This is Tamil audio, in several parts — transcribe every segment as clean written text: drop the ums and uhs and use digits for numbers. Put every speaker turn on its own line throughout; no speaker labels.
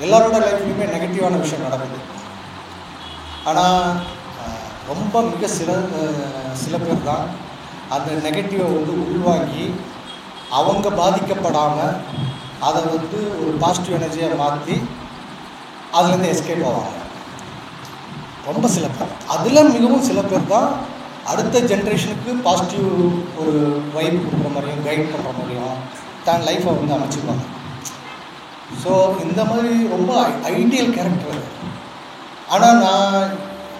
எல்லாரோட லைஃப்லையுமே நெகட்டிவான விஷயம் நடக்குது. ஆனால் ரொம்ப சில பேர் தான் அந்த நெகட்டிவை வந்து உள்வாங்கி அவங்க பாதிக்கப்படாமல் அதை வந்து ஒரு பாசிட்டிவ் எனர்ஜியாக மாற்றி அதுலேருந்து எஸ்கேப் ஆவாங்க. ரொம்ப சில பேர், அதில் மிகவும் சில பேர் தான் அடுத்த ஜென்ரேஷனுக்கு பாசிட்டிவ் ஒரு வைப் கொடுக்குற மாதிரியும் கைட் பண்ணுற மாதிரியும் தான் லைஃப்பை வந்து அமைச்சிருப்பாங்க. ஸோ இந்த மாதிரி ரொம்ப ஐடியல் கேரக்டர். ஆனால்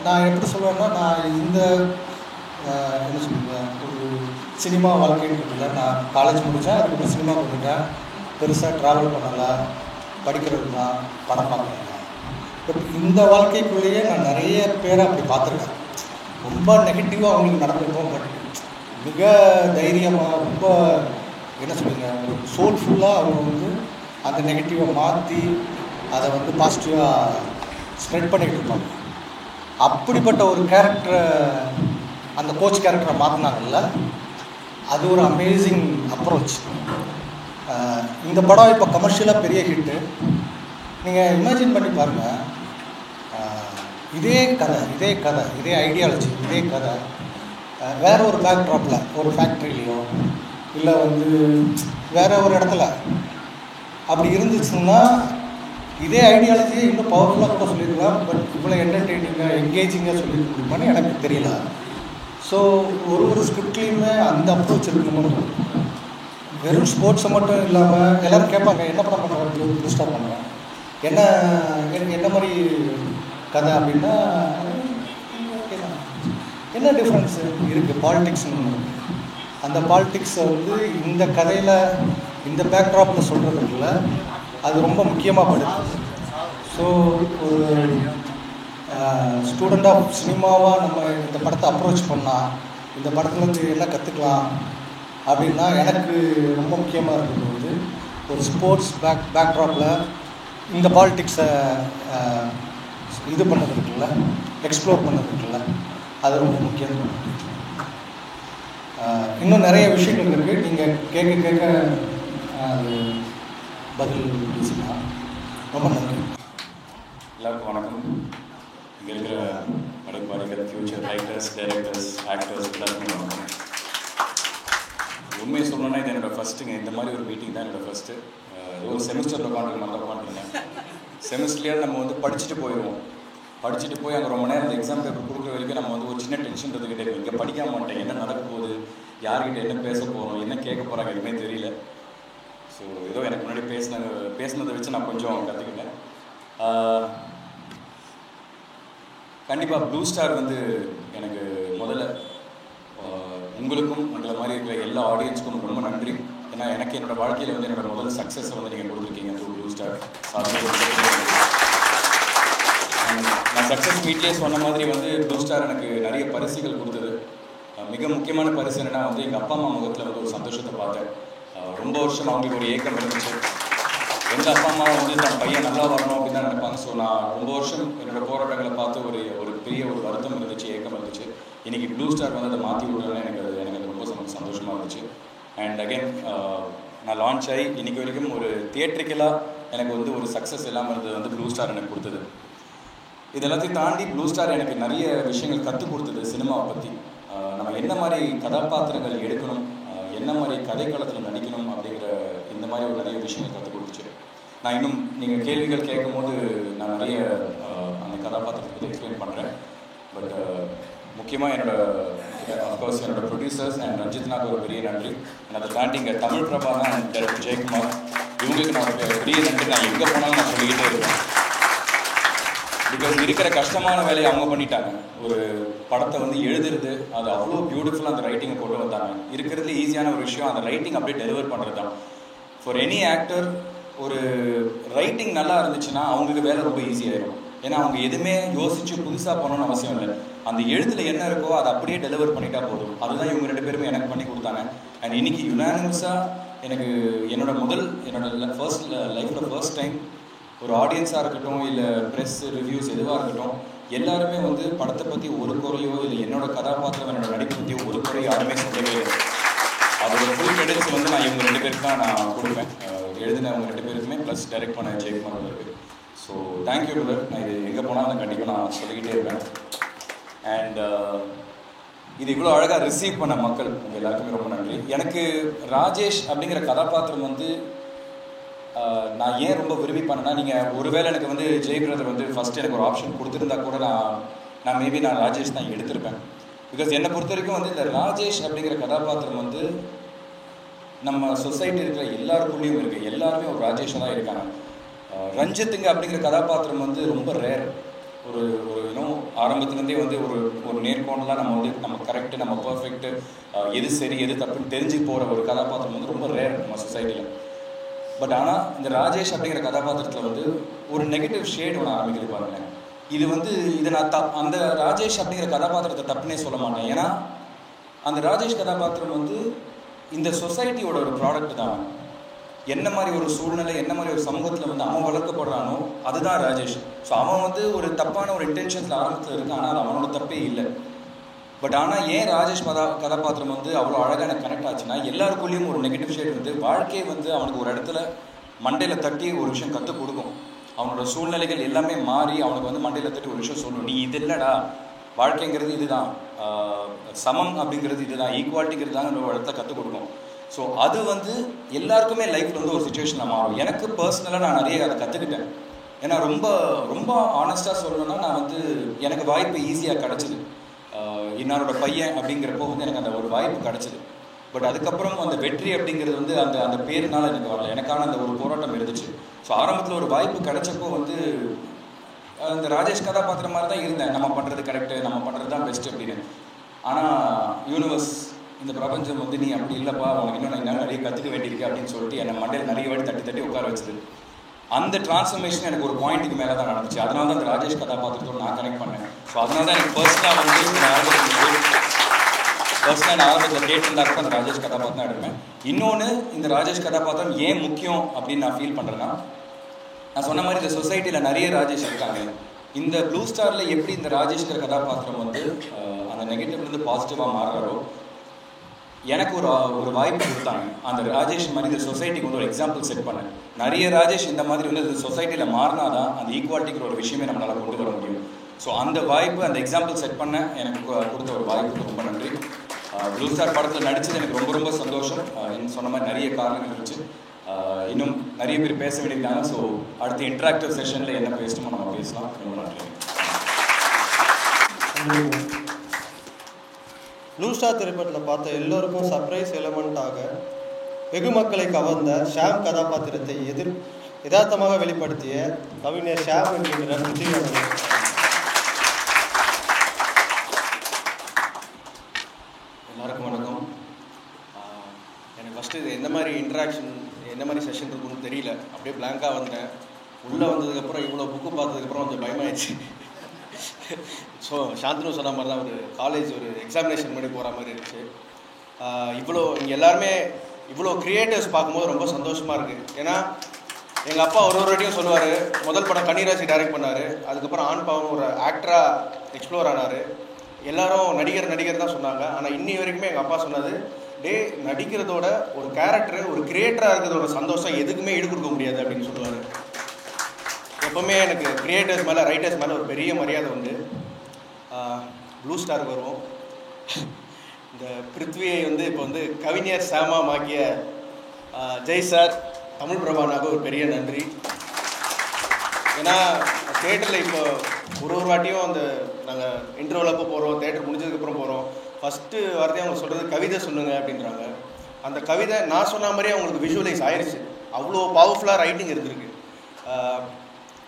நான் எப்படி சொல்லுவேன்னா, நான் இந்த என்ன சொல்லுவேன், ஒரு சினிமா வாழ்க்கைன்னு இருக்குல்ல, நான் காலேஜ் முடித்தேன், அதுக்கப்புறம் சினிமா பண்ணிட்டேன், பெருசாக ட்ராவல் பண்ணலை, படிக்கிறது தான், படம் பார்க்குறேன். பட் இந்த வாழ்க்கைக்குள்ளேயே நான் நிறைய பேரை அப்படி பார்த்துருக்கேன். ரொம்ப நெகட்டிவாக அவங்களுக்கு நடந்திருக்கோம். பட் மிக தைரியமாக, ரொம்ப என்ன சொல்லுங்க, ஒரு சோல்ஃபுல்லாக அவங்க வந்து அந்த நெகட்டிவை மாற்றி அதை வந்து பாசிட்டிவாக ஸ்ப்ரெட் பண்ணிகிட்டு இருப்பாங்க. அப்படிப்பட்ட ஒரு கேரக்டரை, அந்த கோச் கேரக்டரை மாற்றினாங்கல்ல, அது ஒரு அமேசிங் அப்ரோச். இந்த படம் இப்போ கமர்ஷியலாக பெரிய ஹிட்டு. நீங்கள் இமேஜின் பண்ணி பாருங்கள், இதே கதை, இதே ஐடியாலஜி, இதே கதை வேறு ஒரு பேக்ட்ராப்பில், ஒரு ஃபேக்ட்ரிலேயோ இல்லை வந்து வேறு ஒரு இடத்துல அப்படி இருந்துச்சுன்னா இதே ஐடியாலஜியை இன்னும் பவர்ஃபுல்லாக கூட சொல்லியிருக்கலாம். பட் இவ்வளோ என்டர்டெய்னிங்காக என்கேஜிங்காக சொல்லியிருக்க முடியுமான்னு எனக்கு தெரியல. ஸோ ஒரு ஸ்கிரிப்ட்லேயுமே அந்த அப்ரோச் இருக்கணும். வெறும் ஸ்போர்ட்ஸை மட்டும் இல்லாமல் எல்லோரும் கேட்பாங்க, என்ன படம் பண்ணுறாங்க, பூஸ்டர் பண்ணுறேன், என்ன மாதிரி கதை அப்படின்னா, என்ன டிஃப்ரென்ஸு இருக்குது, பாலிடிக்ஸ்னு ஒன்று இருக்குது. அந்த பாலிடிக்ஸை வந்து இந்த கதையில் இந்த பேக்ட்ராப்பில் சொல்கிறதுக்குள்ள அது ரொம்ப முக்கியமாக படுது. ஸோ ஒரு ஸ்டூடெண்ட் ஆஃப் சினிமாவாக நம்ம இந்த படத்தை அப்ரோச் பண்ணால் இந்த படத்துலேருந்து என்ன கற்றுக்கலாம் அப்படின்னா, எனக்கு ரொம்ப முக்கியமாக இருக்கிறது வந்து ஒரு ஸ்போர்ட்ஸ் பேக்ட்ராப்பில் இந்த பாலிடிக்ஸை இது பண்ணது இருக்குல்ல, எக்ஸ்ப்ளோர் பண்ணது இருக்குல்ல, அது ரொம்ப முக்கியம். இன்னும் நிறைய விஷயங்கள் இருக்குது. நீங்கள் கேட்க அது பதில் பேசலாம். ரொம்ப நன்றி.
எல்லாருக்கும் வணக்கம். இங்கே இருக்கிற படைப்பாளிகள், ஃப்யூச்சர் ரைட்டர்ஸ், டைரக்டர்ஸ், ஆக்டர்ஸ் எல்லாருக்குமே வணக்கம். உண்மையை சொல்லணும்னா இது என்னோடய ஃபஸ்ட்டுங்க. இந்த மாதிரி ஒரு மீட்டிங் தான் என்னோடய ஃபஸ்ட்டு. ஒரு செமிஸ்டரில் உட்காந்துருக்கேன். செமிஸ்டர்லேயே நம்ம வந்து படிச்சுட்டு போயிடுவோம். படிச்சுட்டு போய் அங்கே ரொம்ப நேரம் அந்த எக்ஸாம் பேப்பர் கொடுக்குற வரைக்கும் நம்ம வந்து ஒரு சின்ன டென்ஷன் இருந்துக்கிட்டே இருக்கும். இங்கே படிக்க மாட்டேன், என்ன நடக்க போகுது, யார்கிட்ட என்ன பேச போகிறோம், என்ன கேட்க போகிறாங்க, எதுவுமே தெரியல. ஸோ ஏதோ எனக்கு முன்னாடி பேசினதை வச்சு நான் கொஞ்சம் கற்றுக்கிட்டேன். கண்டிப்பாக ப்ளூ ஸ்டார் வந்து எனக்கு முதல்ல உங்களுக்கும் உங்களை மாதிரி இருக்கிற எல்லா ஆடியன்ஸ்க்கும் ரொம்ப நன்றி. ஏன்னா எனக்கு என்னோடய வாழ்க்கையில் வந்து என்னோடய முதல் சக்ஸஸை வந்து நீங்கள் கொடுத்துருக்கீங்க த்ரூ ப்ளூ ஸ்டார். நான் சக்ஸஸ் மீட்லேயே சொன்ன மாதிரி வந்து ப்ளூ ஸ்டார் எனக்கு நிறைய பரிசுகள் கொடுத்தது. மிக முக்கியமான பரிசு என்னென்னா வந்து எங்கள் அப்பா அம்மா முகத்தில் வந்து ஒரு சந்தோஷத்தை பார்த்தேன். ரொம்ப வருஷம் அவங்களுக்கு ஒரு ஏக்கம் இருந்துச்சு. எங்கள் அப்பா அம்மா வந்து தன் பையன் நல்லா வரணும் அப்படின்னு தான் நினைப்பாங்க. ஸோ நான் ரொம்ப வருஷம் என்னோடய போராட்டங்களை பார்த்து ஒரு பெரிய ஒரு வருத்தம் இருந்துச்சு, ஏக்கம் இருந்துச்சு. இன்றைக்கி ப்ளூ ஸ்டார் வந்து அதை மாற்றி விடுறதுன்னு எனக்கு ரொம்ப சந்தோஷமாக இருந்துச்சு. அண்ட் அகெயின் நான் லான்ச் ஆகி இன்றைக்கி வரைக்கும் ஒரு தியேட்ரிக்கலாக எனக்கு வந்து ஒரு சக்ஸஸ் இல்லாமல் இருந்தது வந்து ப்ளூ ஸ்டார் எனக்கு கொடுத்தது. இது எல்லாத்தையும் தாண்டி ப்ளூ ஸ்டார் எனக்கு நிறைய விஷயங்கள் கற்றுக் கொடுத்தது. சினிமாவை பற்றி நம்ம என்ன மாதிரி கதாபாத்திரங்கள் எடுக்கணும், என்ன மாதிரி கதைக்களத்தில் நடிக்கணும் அப்படிங்கிற இந்த மாதிரி ஒரு நிறைய விஷயங்கள் கற்றுக் கொடுத்துச்சு. நான் இன்னும் நீங்கள் கேள்விகள் கேட்கும் போது நான் நிறைய அந்த கதாபாத்திரத்தை பற்றி எக்ஸ்பிளைன் பண்ணுறேன். பட் முக்கியமாக அஃப்கோர்ஸ் என்னோட ப்ரொடியூசர்ஸ் அண்ட் ரஞ்சித்னாக்கு ஒரு பெரிய நன்றி. அதை தாண்டி இங்கே தமிழ் பிரபாகரன் அண்ட் டைரக்டர் ஜெயக்குமார், இவங்களுக்கு நான் பெரிய நன்றி. நான் எங்கே போனாலும் நான் சொல்லிக்கிட்டே இருக்கேன். பிகாஸ் இருக்கிற கஷ்டமான வேலையை அவங்க பண்ணிட்டாங்க. ஒரு படத்தை வந்து எழுதுறது, அது அவ்வளோ பியூட்டிஃபுல்லாக அந்த ரைட்டிங்கை கொண்டு வந்தாங்க. இருக்கிறதுல ஈஸியான ஒரு விஷயம் அந்த ரைட்டிங் அப்படியே டெலிவர் பண்ணுறது தான். ஃபார் எனி ஆக்டர் ஒரு ரைட்டிங் நல்லா இருந்துச்சுன்னா அவங்களுக்கு வேலை ரொம்ப ஈஸியாகிடும். ஏன்னா அவங்க எதுவுமே யோசித்து புதுசாக பண்ணணும்னு அவசியம் இல்லை. அந்த எழுத்தில் என்ன இருக்கோ அதை அப்படியே டெலிவர் பண்ணிட்டா போதும். அதுதான் இவங்க ரெண்டு பேருமே எனக்கு பண்ணி கொடுத்தாங்க. அண்ட் இன்னைக்கு யுனானிமஸாக எனக்கு என்னோட லைஃப்பில் ஃபர்ஸ்ட் டைம் ஒரு ஆடியன்ஸாக இருக்கட்டும், இல்லை ப்ரெஸ் ரிவ்யூஸ் எதுவாக இருக்கட்டும், எல்லாருமே வந்து படத்தை பற்றி ஒரு குறையோ இல்லை என்னோட கதாபாத்திரம் என்னோட நடிப்பு பற்றி ஒரு குறையோ யாருமே சொல்லவே இல்லை. அதோட ஃபுல் கிரெடிட்ஸ் வந்து நான் இவங்க ரெண்டு பேருக்கு தான் நான் கொடுப்பேன். எழுதின அவங்க ரெண்டு பேருக்குமே ப்ளஸ் டைரக்ட் பண்ண ஜெயக்குமார் அவருக்கு. So thank you brother. நான் இது எங்கே போனாலும் கண்டிப்பாக நான் சொல்லிக்கிட்டே இருப்பேன். அண்ட் இது இவ்வளோ அழகாக ரிசீவ் பண்ண மக்கள் உங்கள் எல்லாருக்குமே ரொம்ப நன்றி. எனக்கு ராஜேஷ் அப்படிங்கிற கதாபாத்திரம் வந்து நான் ஏன் ரொம்ப விரும்பி பண்ணேன்னா, நீங்கள் ஒருவேளை எனக்கு வந்து ஜெய் பிரதர் வந்து ஃபஸ்ட்டு எனக்கு ஒரு ஆப்ஷன் கொடுத்துருந்தா கூட நான் மேபி நான் ராஜேஷ் தான் எடுத்திருப்பேன். பிகாஸ் என்னை பொறுத்த வரைக்கும் வந்து இந்த ராஜேஷ் அப்படிங்கிற கதாபாத்திரம் வந்து நம்ம சொசைட்டி இருக்கிற எல்லாருக்குள்ளேயும் இருக்குது. எல்லாருமே ஒரு ராஜேஷாக தான் இருக்காங்க. ரஞ்சித்துங்க அப்படிங்கிற கதாபாத்திரம் வந்து ரொம்ப ரேர். ஒரு இன்னும் ஆரம்பத்துலேருந்தே வந்து ஒரு நேர்கோணலாம் நம்ம கரெக்டு, நம்ம பர்ஃபெக்ட்டு, எது சரி எது தப்புன்னு தெரிஞ்சு போகிற ஒரு கதாபாத்திரம் வந்து ரொம்ப ரேர் நம்ம சொசைட்டியில். பட் ஆனால் இந்த ராஜேஷ் அப்படிங்கிற கதாபாத்திரத்தில் வந்து ஒரு நெகட்டிவ் ஷேட் ஒன்று ஆரம்பிக்கிறது பாருங்களேன். இது வந்து இதை நான் அந்த ராஜேஷ் அப்படிங்கிற கதாபாத்திரத்தை தப்புனே சொல்ல மாட்டேன். ஏன்னா அந்த ராஜேஷ் கதாபாத்திரம் வந்து இந்த சொசைட்டியோட ஒரு ப்ராடக்ட் தான். என்ன மாதிரி ஒரு சூழ்நிலை, என்ன மாதிரி ஒரு சமூகத்தில் வந்து அவன் வளர்க்கப்படுறானோ அதுதான் ராஜேஷ். ஸோ அவன் வந்து ஒரு தப்பான ஒரு இன்டென்ஷன்ஸில் ஆரம்பத்தில் இருக்கான், ஆனால் அவனோட தப்பே இல்லை. பட் ஆனால் ஏன் ராஜேஷ் கதாபாத்திரம் வந்து அவ்வளோ அழகாக எனக்கு கனெக்ட் ஆச்சுன்னா, எல்லாருக்குள்ளேயும் ஒரு நெகட்டிவ் ஷேட் வந்து வாழ்க்கையை வந்து அவனுக்கு ஒரு இடத்துல மண்டையில் தட்டி ஒரு விஷயம் கற்றுக் கொடுக்கும். அவனோட சூழ்நிலைகள் எல்லாமே மாறி அவனுக்கு வந்து மண்டையில் தட்டி ஒரு விஷயம் சொல்லணும், நீ இது இல்லைடா, வாழ்க்கைங்கிறது இதுதான், சமம் அப்படிங்கிறது இதுதான், ஈக்குவாலிட்டிங்கிறது தான் ஒரு இடத்துல கற்றுக் கொடுக்கும். ஸோ அது வந்து எல்லாருக்குமே லைஃப்பில் வந்து ஒரு சுச்சுவேஷனில் மாறும். எனக்கு பர்சனலாக நான் நிறைய அதை கற்றுக்கிட்டேன். ஏன்னா ரொம்ப ரொம்ப ஆனஸ்ட்டாக சொல்லணும்னா, நான் வந்து எனக்கு வாய்ப்பு ஈஸியாக கிடச்சிது. இன்னாரோட பையன் அப்படிங்கிறப்போ வந்து எனக்கு அந்த ஒரு வாய்ப்பு கிடச்சிது. பட் அதுக்கப்புறம் அந்த வெற்றி அப்படிங்கிறது வந்து அந்த பேருனால எனக்கு வரல, எனக்கான அந்த ஒரு போராட்டம் இருந்துச்சு. ஸோ ஆரம்பத்தில் ஒரு வாய்ப்பு கிடைச்சப்போ வந்து அந்த ராஜேஷ் கதாபாத்திரம் மாதிரி தான் இருந்தேன். நம்ம பண்ணுறது கரெக்டு, நம்ம பண்ணுறது தான் பெஸ்ட்டு அப்படின்னு. ஆனால் யூனிவர்ஸ், இந்த பிரபஞ்சம் வந்து நீ அப்படி இல்லைப்பா, உனக்கு இன்னும் நான் நிறைய கற்றுக்க வேண்டியிருக்கு அப்படின்னு சொல்லிட்டு என்னை மண்டையில் நிறைய வாட்டி தட்டி தட்டி உட்கார வச்சுது. அந்த டிரான்ஸ்ஃபர்மேஷன் எனக்கு ஒரு பாயிண்ட்டுக்கு மேலே தான் நடந்துச்சு. அதனால தான் அந்த ராஜேஷ் கதாபாத்திரத்தோடு நான் கனெக்ட் பண்ணேன். ஸோ அதனால தான் எனக்கு பர்சனலாக வந்து நான் ஆரம்பத்தில் கேட்டிருந்தாக்க அந்த ராஜேஷ் கதாபாத்திரம் எடுப்பேன். இன்னொன்று, இந்த ராஜேஷ் கதாபாத்திரம் ஏன் முக்கியம் அப்படின்னு நான் ஃபீல் பண்ணுறேன்னா, நான் சொன்ன மாதிரி இந்த சொசைட்டியில் நிறைய ராஜேஷ் இருக்காங்க. இந்த ப்ளூ ஸ்டாரில் எப்படி இந்த ராஜேஷ்கிற கதாபாத்திரம் வந்து அந்த நெகட்டிவ்லேருந்து பாசிட்டிவாக மாறுறாரோ, எனக்கு ஒரு வாய்ப்பு கொடுத்தாங்க. அந்த ராஜேஷ் மாதிரி இந்த சொசைட்டிக்கு வந்து ஒரு எக்ஸாம்பிள் செட் பண்ணேன். நிறைய ராஜேஷ் இந்த மாதிரி வந்து இந்த சொசைட்டியில் மாறினா தான் அந்த ஈக்குவாலிட்டிக்கிற ஒரு விஷயமே நம்மளால் கொண்டு வர முடியும். ஸோ அந்த வாய்ப்பு, அந்த எக்ஸாம்பிள் செட் பண்ண எனக்கு கொடுத்த ஒரு வாய்ப்புக்கு ரொம்ப நன்றி. ப்ளூ ஸ்டார் படத்தில் நடித்தது எனக்கு ரொம்ப ரொம்ப சந்தோஷம். என்ன சொன்ன மாதிரி நிறைய காரணங்கள் இருந்துச்சு. இன்னும் நிறைய பேர் பேச வேண்டியிருக்காங்க. ஸோ அடுத்த இன்ட்ராக்டிவ் செஷனில் என்ன பேசணுமோ நம்ம பேசலாம். ரொம்ப நன்றி.
ப்ளூ ஸ்டார் திரைப்படத்தில் பார்த்த எல்லோருக்கும் சர்ப்ரைஸ் எலமெண்ட்டாக வெகு மக்களை கவர்ந்த ஷாம் கதாபாத்திரத்தை யதார்த்தமாக வெளிப்படுத்திய கவிஞர் ஷாம் என்கிற பிருத்திவி.
எல்லாருக்கும் வணக்கம். எனக்கு ஃபஸ்ட்டு இது எந்த மாதிரி இன்ட்ராக்ஷன், என்ன மாதிரி செஷன் இருக்குன்னு தெரியல. அப்படியே பிளாங்காக வந்தேன். உள்ளே வந்ததுக்கப்புறம் இவ்வளோ புக்கு பார்த்ததுக்கப்புறம் கொஞ்சம் பயமாயிடுச்சு. ஸோ சாந்தனு சொன்ன மாதிரி தான் ஒரு காலேஜ் ஒரு எக்ஸாமினேஷன் முன்னாடி போகிற மாதிரி இருந்துச்சு. இங்கே எல்லாருமே இவ்வளோ க்ரியேட்டிவ்ஸ் பார்க்கும்போது ரொம்ப சந்தோஷமாக இருக்குது. ஏன்னா எங்கள் அப்பா ஒரு வாட்டியும் சொல்லுவார், முதல் படம் கன்னிராசி டைரக்ட் பண்ணார், அதுக்கப்புறம் ஆண் பாவம் ஒரு ஆக்டராக எக்ஸ்ப்ளோர் ஆனார். எல்லாரும் நடிகர் தான் சொன்னாங்க. ஆனால் இன்னி வரைக்குமே எங்கள் அப்பா சொன்னது, நடிக்கிறதோட ஒரு கேரக்டர், ஒரு கிரியேட்டராக இருக்கிறதோட சந்தோஷம் எதுக்குமே ஈடு கொடுக்க முடியாது அப்படின்னு சொல்லுவார். எப்போவுமே எனக்கு கிரியேட்டர்ஸ் மேலே, ரைட்டர்ஸ் மேலே ஒரு பெரிய மரியாதை உண்டு. ப்ளூ ஸ்டாருக்கு வருவோம். இந்த பிருத்வியை வந்து இப்போ வந்து கவிஞர் சாமா மாக்கிய ஜெய் சார், தமிழ் பிரபானாக ஒரு பெரிய நன்றி. ஏன்னா தேட்டரில் இப்போ ஒரு வாட்டியும் அந்த நாங்கள் இன்டர்வல் அப்போ போகிறோம், தேட்டர் முடிஞ்சதுக்கப்புறம் போகிறோம், ஃபஸ்ட்டு வார்த்தையும் அவங்க சொல்கிறது கவிதை சொல்லுங்கள் அப்படின்றாங்க. அந்த கவிதை நான் சொன்ன மாதிரியே அவங்களுக்கு விஷுவலைஸ் ஆயிடுச்சு. அவ்வளோ பவர்ஃபுல்லாக ரைட்டிங் இருந்திருக்கு.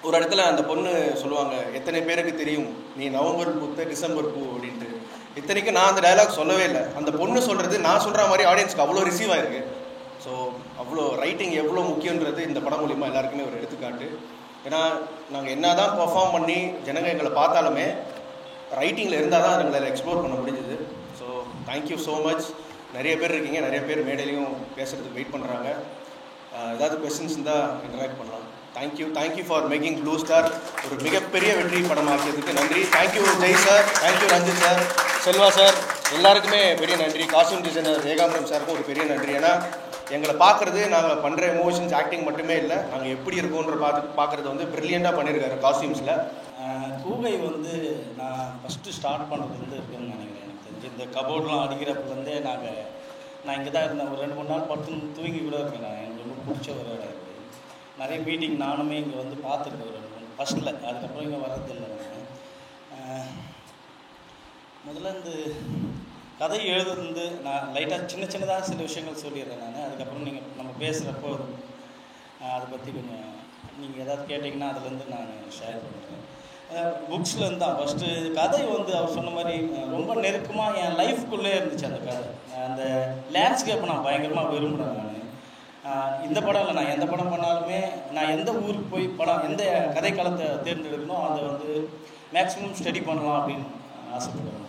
ஒரு இடத்துல அந்த பொண்ணு சொல்லுவாங்க, எத்தனை பேருக்கு தெரியும் நீ நவம்பர் பூத்த டிசம்பர் பூ அப்படின்ட்டு. இத்தனைக்கு நான் அந்த டயலாக் சொல்லவே இல்லை. அந்த பொண்ணு சொல்கிறது நான் சொல்கிற மாதிரி ஆடியன்ஸ்க்கு அவ்வளோ ரிசீவ் ஆகிருக்கு. ஸோ அவ்வளோ ரைட்டிங் எவ்வளோ முக்கியன்றது இந்த படம் மூலிமா எல்லாருக்குமே ஒரு எடுத்துக்காட்டு. ஏன்னா நாங்கள் என்ன தான் பர்ஃபார்ம் பண்ணி ஜனங்க எங்களை பார்த்தாலுமே ரைட்டிங்கில் இருந்தால் தான் எங்களை எக்ஸ்ப்ளோர் பண்ண முடிஞ்சுது. So thank you so much. நிறைய பேர் இருக்கீங்க, நிறைய பேர் மேடையிலையும் பேசுகிறதுக்கு வெயிட் பண்ணுறாங்க. ஏதாவது கொஸ்டின்ஸ் இருந்தால் இன்டராக்ட் பண்ணலாம். Thank you for making Blue Star ஒரு மிகப்பெரிய வெற்றி படமாக்கியதுக்கு நன்றி. Thank you Jai sir, thank you Ranjith sir, Selva sir, எல்லாருக்குமே பெரிய நன்றி. காஸ்டியூம் டிசைனர் ஏகாம்பரம் சாருக்கும் ஒரு பெரிய நன்றி. ஏன்னா எங்களை பார்க்குறது நாங்கள் பண்ணுற எமோஷன்ஸ் ஆக்டிங் மட்டுமே இல்லை, நாங்கள் எப்படி இருக்கோன்ற பார்க்குறது வந்து ப்ரில்லியண்ட்டாக பண்ணியிருக்காரு காஸ்டியூம்ஸில்.
கூகை வந்து நான் ஃபஸ்ட்டு ஸ்டார்ட் பண்ணுறது வந்து இருக்குன்னு நினைக்கிறேன். எனக்கு தெரிஞ்சு இந்த கபோர்ட்லாம் அடிக்கிறப்பலேருந்தே நான் இங்கே தான் இருந்தேன். ஒரு 2-3 நாள் படுத்து தூங்கி கூட இருக்கேன். நான் எனக்கு ரொம்ப பிடிச்ச ஒரு இடம் இது. நிறைய மீட்டிங் நானுமே இங்கே வந்து பார்த்துருக்கேன் ஒரு 2-3 ஃபஸ்ட்டில். அதுக்கப்புறம் இங்கே வர்றதில்லை. நான் முதல்ல இந்த கதை எழுதுறது நான் லைட்டாக சின்னதாக சில விஷயங்கள் சொல்லிடுறேன் நான். அதுக்கப்புறம் நம்ம பேசுகிறப்போ அதை பற்றி கொஞ்சம் நீங்கள் எதாவது கேட்டிங்கன்னா அதுலேருந்து நான் ஷேர் பண்ணுறேன். புக்ஸ்லேருந்து தான் ஃபஸ்ட்டு கதை வந்து அவர் சொன்ன மாதிரி ரொம்ப நெருக்கமாக என் லைஃப்குள்ளே இருந்துச்சு அந்த கதை. அந்த லேண்ட்ஸ்கேப்பை நான் பயங்கரமாக விரும்புகிறேன். நான் இந்த படம் இல்லை, நான் எந்த படம் பண்ணாலுமே நான் எந்த ஊருக்கு போய் படம் எந்த கதை காலத்தை தேர்ந்தெடுக்கணும் அதை வந்து மேக்ஸிமம் ஸ்டடி பண்ணலாம் அப்படின்னு ஆசைப்படுவேன்.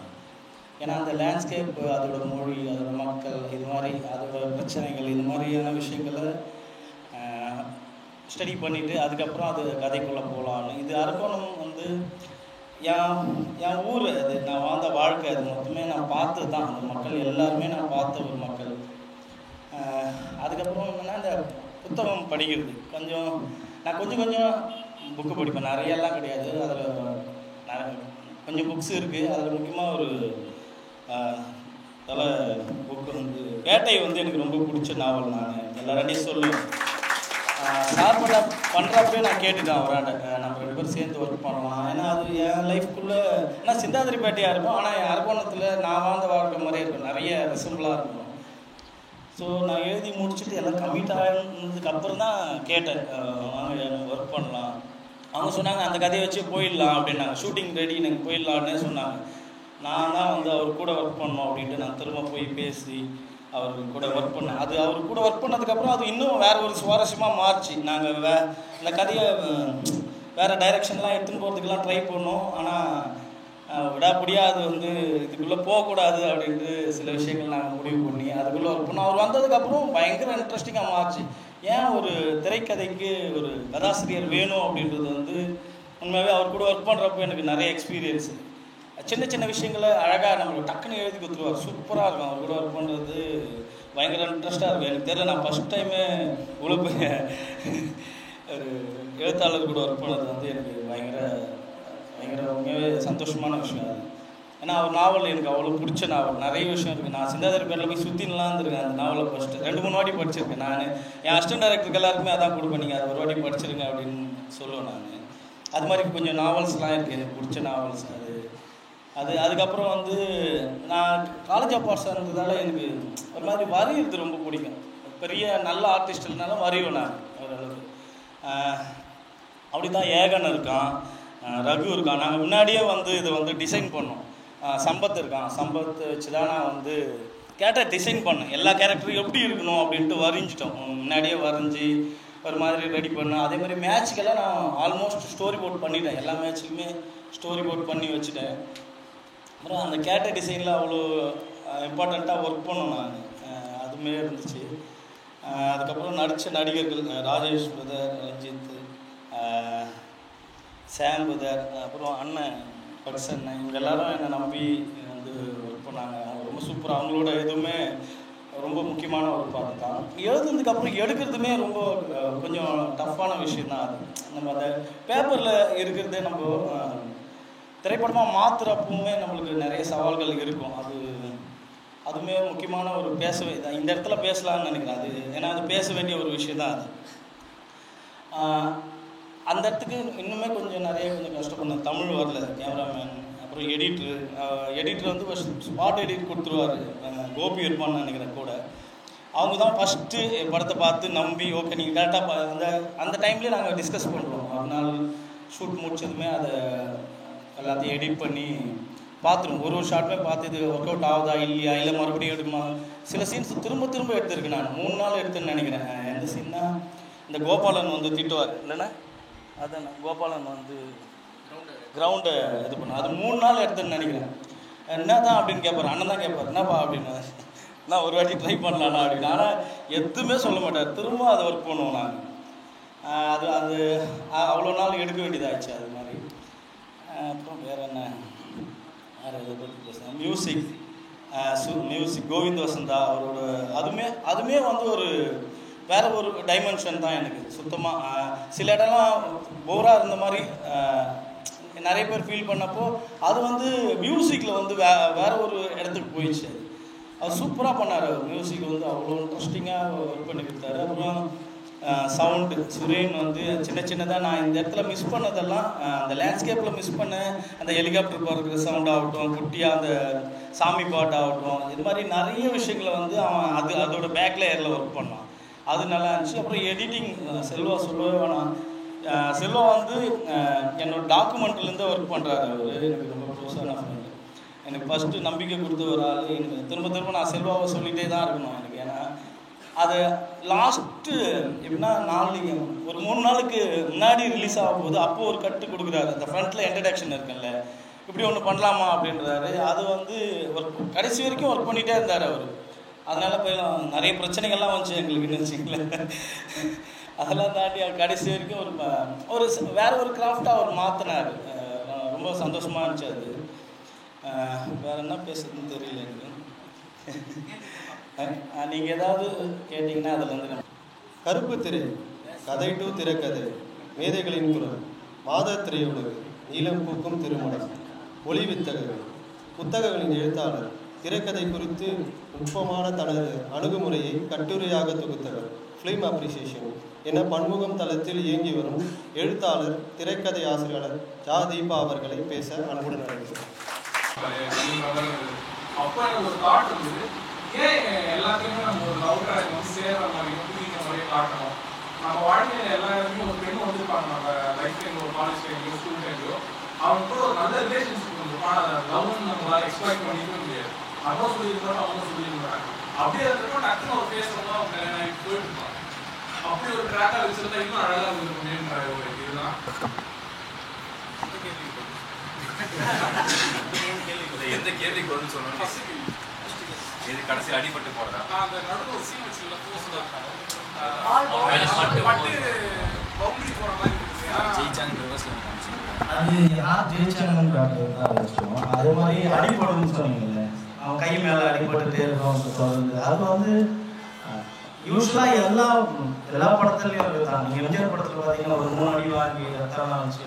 ஏன்னா அந்த லேண்ட்ஸ்கேப், அதோட மொழி, அதோட மக்கள், இது மாதிரி அதோட பிரச்சனைகள், இது மாதிரியான விஷயங்களை ஸ்டடி பண்ணிவிட்டு அதுக்கப்புறம் அது கதைக்குள்ளே போகலான்னு. இது அரக்கோணம் வந்து என் ஊர், அது நான் வாழ்ந்த வாழ்க்கை, அது மொத்தமே நான் பார்த்து தான். அந்த மக்கள் எல்லாருமே நான் பார்த்த ஒரு மக்கள். அதுக்கப்புறம் என்னென்னா இந்த புத்தகம் படிக்கிறது நான் கொஞ்சம் புக்கு படிப்பேன். நிறையெல்லாம் கிடையாது, அதில் கொஞ்சம் புக்ஸ் இருக்குது. அதில் முக்கியமாக ஒரு தலை புக்கு வந்து வேட்டை வந்து எனக்கு ரொம்ப பிடிச்ச நாவல். நான் எல்லாரையும் சொல்லுவேன். சார்பட பண்ணுறப்பே நான் கேட்டுட்டேன் அவராண்ட, நம்ம 2 பேரும் சேர்ந்து ஒர்க் பண்ணலாம். ஏன்னா அது என் லைஃப்குள்ளே ஏன்னா சிந்தாதிரிப்பேட்டையாக இருக்கும், ஆனால் என் அரக்கோணத்தில் நான் வாழ்ந்த வாழ்க்கை மாதிரியே இருக்கும், நிறைய ரிசம்பிளாக இருக்கும். ஸோ நான் எழுதி முடிச்சுட்டு எல்லாம் கம்மிட் ஆனதுக்கப்புறம் தான் கேட்டேன், வாங்க ஒர்க் பண்ணலாம். அவங்க சொன்னாங்க அந்த கதையை வச்சு போயிடலாம் அப்படின்னாங்க, ஷூட்டிங் ரெடி எனக்கு போயிடலான்னே சொன்னாங்க. நான் தான் வந்து அவர் கூட ஒர்க் பண்ணோம் அப்படின்ட்டு நான் திரும்ப போய் பேசி அவர் கூட ஒர்க் பண்ணேன். அது அவர் கூட ஒர்க் பண்ணதுக்கப்புறம் அது இன்னும் வேறு ஒரு சுவாரஸ்யமாக மாறிச்சு. நாங்கள் இந்த கதையை வேறு டைரெக்ஷன்லாம் எடுத்துன்னு போகிறதுக்கெல்லாம் ட்ரை பண்ணோம். ஆனால் விடாப்படியாக அது வந்து இதுக்குள்ளே போகக்கூடாது அப்படின்ட்டு சில விஷயங்கள் நாங்கள் முடிவு பண்ணி அதுக்குள்ளே ஒர்க் பண்ணோம். அவர் வந்ததுக்கப்புறம் பயங்கர இன்ட்ரெஸ்டிங்காக மாறிச்சு. ஏன் ஒரு திரைக்கதைக்கு ஒரு கதாசிரியர் வேணும் அப்படின்றது வந்து உண்மையாகவே அவர் கூட ஒர்க் பண்ணுறப்போ எனக்கு நிறைய எக்ஸ்பீரியன்ஸு. சின்ன விஷயங்களை அழகாக நம்மளுக்கு டக்குன்னு எழுதி கொடுத்துருவார். சூப்பராக இருக்கும் அவர் கூட ஒர்க் பண்ணுறது, பயங்கர இன்ட்ரெஸ்ட்டாக இருக்கும். எனக்கு தெரியல, நான் ஃபஸ்ட் டைமே இவ்வளோ பெரிய ஒரு எழுத்தாளர் கூட ஒர்க் பண்ணது வந்து எனக்கு பயங்கர உண்மையாகவே சந்தோஷமான விஷயம் அது. ஏன்னா அவர் நாவல் எனக்கு அவ்வளோ பிடிச்ச நாவல். நிறைய விஷயம் இருக்குது. நான் சிந்தாதிரிப்பேட்டில் போய் சுற்றின்லாம் இருந்திருக்கேன். அந்த நாவலை ஃபஸ்ட்டு 2-3 வாட்டி படிச்சிருக்கேன். நான் என் அசிஸ்டன்ட் டைரக்டருக்கு எல்லாருக்குமே அதான் கொடுப்பேன், நீங்கள் அது ஒரு வாட்டி படிச்சிருங்க அப்படின்னு சொல்லுவேன் நான். அது மாதிரி கொஞ்சம் நாவல்ஸ்லாம் இருக்குது எனக்கு பிடிச்ச நாவல்ஸ். அதுக்கப்புறம் வந்து நான் காலேஜ் ஆஃப் ஆர்ட்ஸ் இருந்ததால் எனக்கு ஒரு மாதிரி வரைகிறது ரொம்ப பிடிக்கும். பெரிய நல்ல ஆர்டிஸ்ட் இல்லைனாலும் வரைவேன் நான் ஓரளவுக்கு. அப்படி தான் ஏகன் இருக்கான், ரகு இருக்கான். நாங்கள் முன்னாடியே வந்து இதை வந்து டிசைன் பண்ணோம். சம்பத் இருக்கான், சம்பத்தை வச்சு தான் நான் வந்து கேரக்டர் டிசைன் பண்ணேன். எல்லா கேரக்டரும் எப்படி இருக்கணும் அப்படின்ட்டு வரைஞ்சிட்டோம். முன்னாடியே வரைஞ்சி ஒரு மாதிரி ரெடி பண்ணேன். அதே மாதிரி மேட்சுக்கெல்லாம் நான் ஆல்மோஸ்ட் ஸ்டோரி போர்ட் பண்ணிட்டேன். எல்லா மேட்சுக்குமே ஸ்டோரி போர்ட் பண்ணி வச்சுட்டேன். அப்புறம் அந்த கேரக்டர் டிசைனில் அவ்வளோ இம்பார்ட்டண்ட்டாக ஒர்க் பண்ணோம் நான். அதுமாரி இருந்துச்சு. அதுக்கப்புறம் நடித்த நடிகர்கள் Rajesh brother, Ranjith, Sam brother, அப்புறம் அண்ணன் பக்சன், இவங்க எல்லாரும் என்னை நம்பி வந்து ஒர்க் பண்ணாங்க. அவங்க ரொம்ப சூப்பராக, அவங்களோட எதுவுமே ரொம்ப முக்கியமான ஒரு பாட்டு தான். எழுதுனதுக்கப்புறம் எடுக்கிறதுமே ரொம்ப கொஞ்சம் டஃப்பான விஷயம் தான். அது நம்ம அந்த பேப்பரில் இருக்கிறதே நம்ம திரைப்படமாக மாற்றுறப்பவுமே நம்மளுக்கு நிறைய சவால்கள் இருக்கும். அதுவுமே முக்கியமான ஒரு இந்த இடத்துல பேசலாம்னு நினைக்கிறேன். அது ஏன்னா அது பேச வேண்டிய ஒரு விஷயம் தான் அது. அந்த இடத்துக்கு இன்னுமே கொஞ்சம் கஷ்டப்படணும். தமிழ் வரல, கேமராமேன், அப்புறம் எடிட்டர் வந்து ஸ்பாட் எடிட் கொடுத்துருவார். கோபி இருப்பான்னு நினைக்கிறேன் கூட. அவங்க தான் ஃபஸ்ட்டு படத்தை பார்த்து நம்பி ஓகே நீங்கள் கரெக்டாக அந்த டைம்லேயே நாங்கள் டிஸ்கஸ் பண்ணுறோம். ஒரு நாள் ஷூட் முடிச்சதுமே அதை எல்லாத்தையும் எடிட் பண்ணி பார்த்துருவோம். ஒரு ஷார்ட்டுமே பார்த்து இது ஒர்க் அவுட் ஆகுதா இல்லையா, இல்லை மறுபடியும் எடுக்குமா. சில சீன்ஸ் திரும்ப எடுத்திருக்கு. நான் 3 நாள் எடுத்துன்னு நினைக்கிறேன். எந்த சீன்னா இந்த கோபாலன் வந்து திட்டுவார் இல்லைன்னா, அதான் கோபாலன் வந்து கிரவுண்டை இது பண்ண அது 3 நாள் எடுத்துன்னு நினைக்கிறேன். என்ன தான் அப்படின்னு கேட்பார், அண்ணன் தான் கேட்பார், என்னப்பா அப்படின்னு. நான் ஒரு வாட்டி ட்ரை பண்ணலாம்ண்ணா அப்படின்னு. ஆனால் எதுவுமே சொல்ல மாட்டார். திரும்ப அதை ஒர்க் பண்ணுவோம் நாங்கள். அது அவ்வளோ நாள் எடுக்க வேண்டியதாகிடுச்சு. அது மாதிரி அப்புறம் வேறு என்ன, வேறு எதை பற்றி பேசுகிறேன், மியூசிக். மியூசிக் கோவிந்த் வசந்தா அவரோட அதுமே வந்து ஒரு வேற ஒரு டைமென்ஷன் தான் எனக்கு சுத்தமாக. சில இடம்லாம் போராக இருந்த மாதிரி நிறைய பேர் ஃபீல் பண்ணப்போ அது வந்து மியூசிக்கில் வந்து வேற ஒரு இடத்துக்கு போயிடுச்சு. அது சூப்பராக பண்ணார். மியூசிக் வந்து அவ்வளோ இன்ட்ரெஸ்டிங்காக ஒர்க் பண்ணி கொடுத்தாரு. அப்புறம் சவுண்டு சுரேன் வந்து சின்னதாக நான் இந்த இடத்துல மிஸ் பண்ணதெல்லாம் அந்த லேண்ட்ஸ்கேப்பில் மிஸ் பண்ணேன். அந்த ஹெலிகாப்டர் போகிற சவுண்ட் ஆகட்டும், குட்டியாக அந்த சாமி பாட்டு ஆகட்டும், இது மாதிரி நிறைய விஷயங்களை வந்து அவன் அதோட பேக் லேயரில் ஒர்க் பண்ணான். அது நல்லா இருந்துச்சு. அப்புறம் எடிட்டிங் செல்வா சொல்லவே வேணாம். செல்வா வந்து என்னோட டாக்குமெண்ட்லேருந்து ஒர்க் பண்ணுறாரு. அவர் எனக்கு ரொம்ப க்ளோஸான ஃப்ரெண்டு. எனக்கு ஃபஸ்ட்டு நம்பிக்கை கொடுத்த ஒரு ஆள். எனக்கு திரும்ப நான் செல்வாவை சொல்லிகிட்டே தான் இருக்கணும் எனக்கு. ஏன்னா அது லாஸ்ட்டு எப்படின்னா நாளைக்கு ஒரு 3 நாளுக்கு முன்னாடி ரிலீஸ் ஆகும் போது அப்போது ஒரு கட்டு கொடுக்குறாரு. அந்த ஃப்ரண்ட்டில் இன்ட்ரடக்ஷன் இருக்குல்ல, இப்படி ஒன்று பண்ணலாமா அப்படின்றாரு. அது வந்து கடைசி வரைக்கும் ஒர்க் பண்ணிகிட்டே இருந்தார் அவர். அதனால் போய் நிறைய பிரச்சனைகள்லாம் வந்துச்சு எங்களுக்கு வச்சுங்களேன். அதெல்லாம் தாண்டி கடைசி வரைக்கும் ஒரு வேற ஒரு கிராஃப்டாக அவர் மாற்றினார். ரொம்ப சந்தோஷமாக இருந்துச்சு அது. வேற என்ன பேசுறதுன்னு தெரியல எனக்கு. நீங்கள் ஏதாவது கேட்டிங்கன்னா அதில் வந்து
கருப்பு திரை, கதை டு திரைக்கதை, மேதைகளின் குரல், மாத திரையுலகு, நீலம் பூக்கும் திருமணம், ஒளி வித்தகர்கள், புத்தகங்களின் எழுத்தாளர், திரைக்கதை குறித்து நுட்பமான தனது அணுகுமுறையை கட்டுரையாக தொகுத்தவர், ஃபிலிம் அப்ரிசியேஷன் என பன்முகம் தளத்தில் இயங்கி வரும் எழுத்தாளர், திரைக்கதை ஆசிரியர் ஜா தீபா அவர்களை பேச அன்புடன் அழைக்கிறோம்.
அப்போ எனக்கு ஒரு தாட் இருந்தது, ஏன் எல்லாத்தையுமே நம்ம ஒரு லவ் ட்ராக் வந்து சேர்ற மாதிரியும் புரியுற மாதிரியும் காட்டணும். நம்ம வாழ்க்கையில் எல்லா இடத்துலையும் ஒரு பெண் வந்துருப்பாங்க. நம்ம லைஃப் டைம் ஒரு காலேஜ் டைம்லையோ ஸ்கூல் டைம்லையோ அவங்க கூட ஒரு நல்ல ரிலேஷன்ஷிப் இருந்திருப்பான். அதை லவ்னு நம்மளால எக்ஸ்பெக்ட் பண்ணிக்க முடியாது. அவனும் சொல்லியிருந்தாலும் அவனும் சொல்லியிருந்தாங்க. அப்படியே இருக்கிறப்ப டக்குன்னு ஒரு பேசுறவங்க அவங்க கல்யாணம் போயிட்டு இருப்பாங்க. அப்படி ஒரு ட்ராக்காக வச்சிருந்தா இன்னும் அழகாக இருந்திருக்குமேன்ற ஒரு இதுதான்.
எந்த கேள்விக்கு வந்து சொல்லணும்? இது கடைசியில் அடிபட்டு போறதா?
அந்த நடுவில் ஒரு சீன் வச்சுல போசுதான் பட்டு பவுண்டரி போற மாதிரி
ஜெயிச்சாங்க.
அது யார் ஜெயிச்சாங்கன்னு காட்டுறது விஷயம். அதே மாதிரி அடிபடுன்னு சொன்னீங்கல்ல, அவன் கை மேலே அடிபட்டுட்டே இருக்கும் தொடர்ந்து. அது வந்து யூஸ்வலாக எல்லா படத்துலையும் இருக்குதான். நீங்கள் எம்ஜிஆர் படத்தில் பார்த்தீங்கன்னா ஒரு 3 அடி வாங்கி ரத்தம்லாம் வச்சு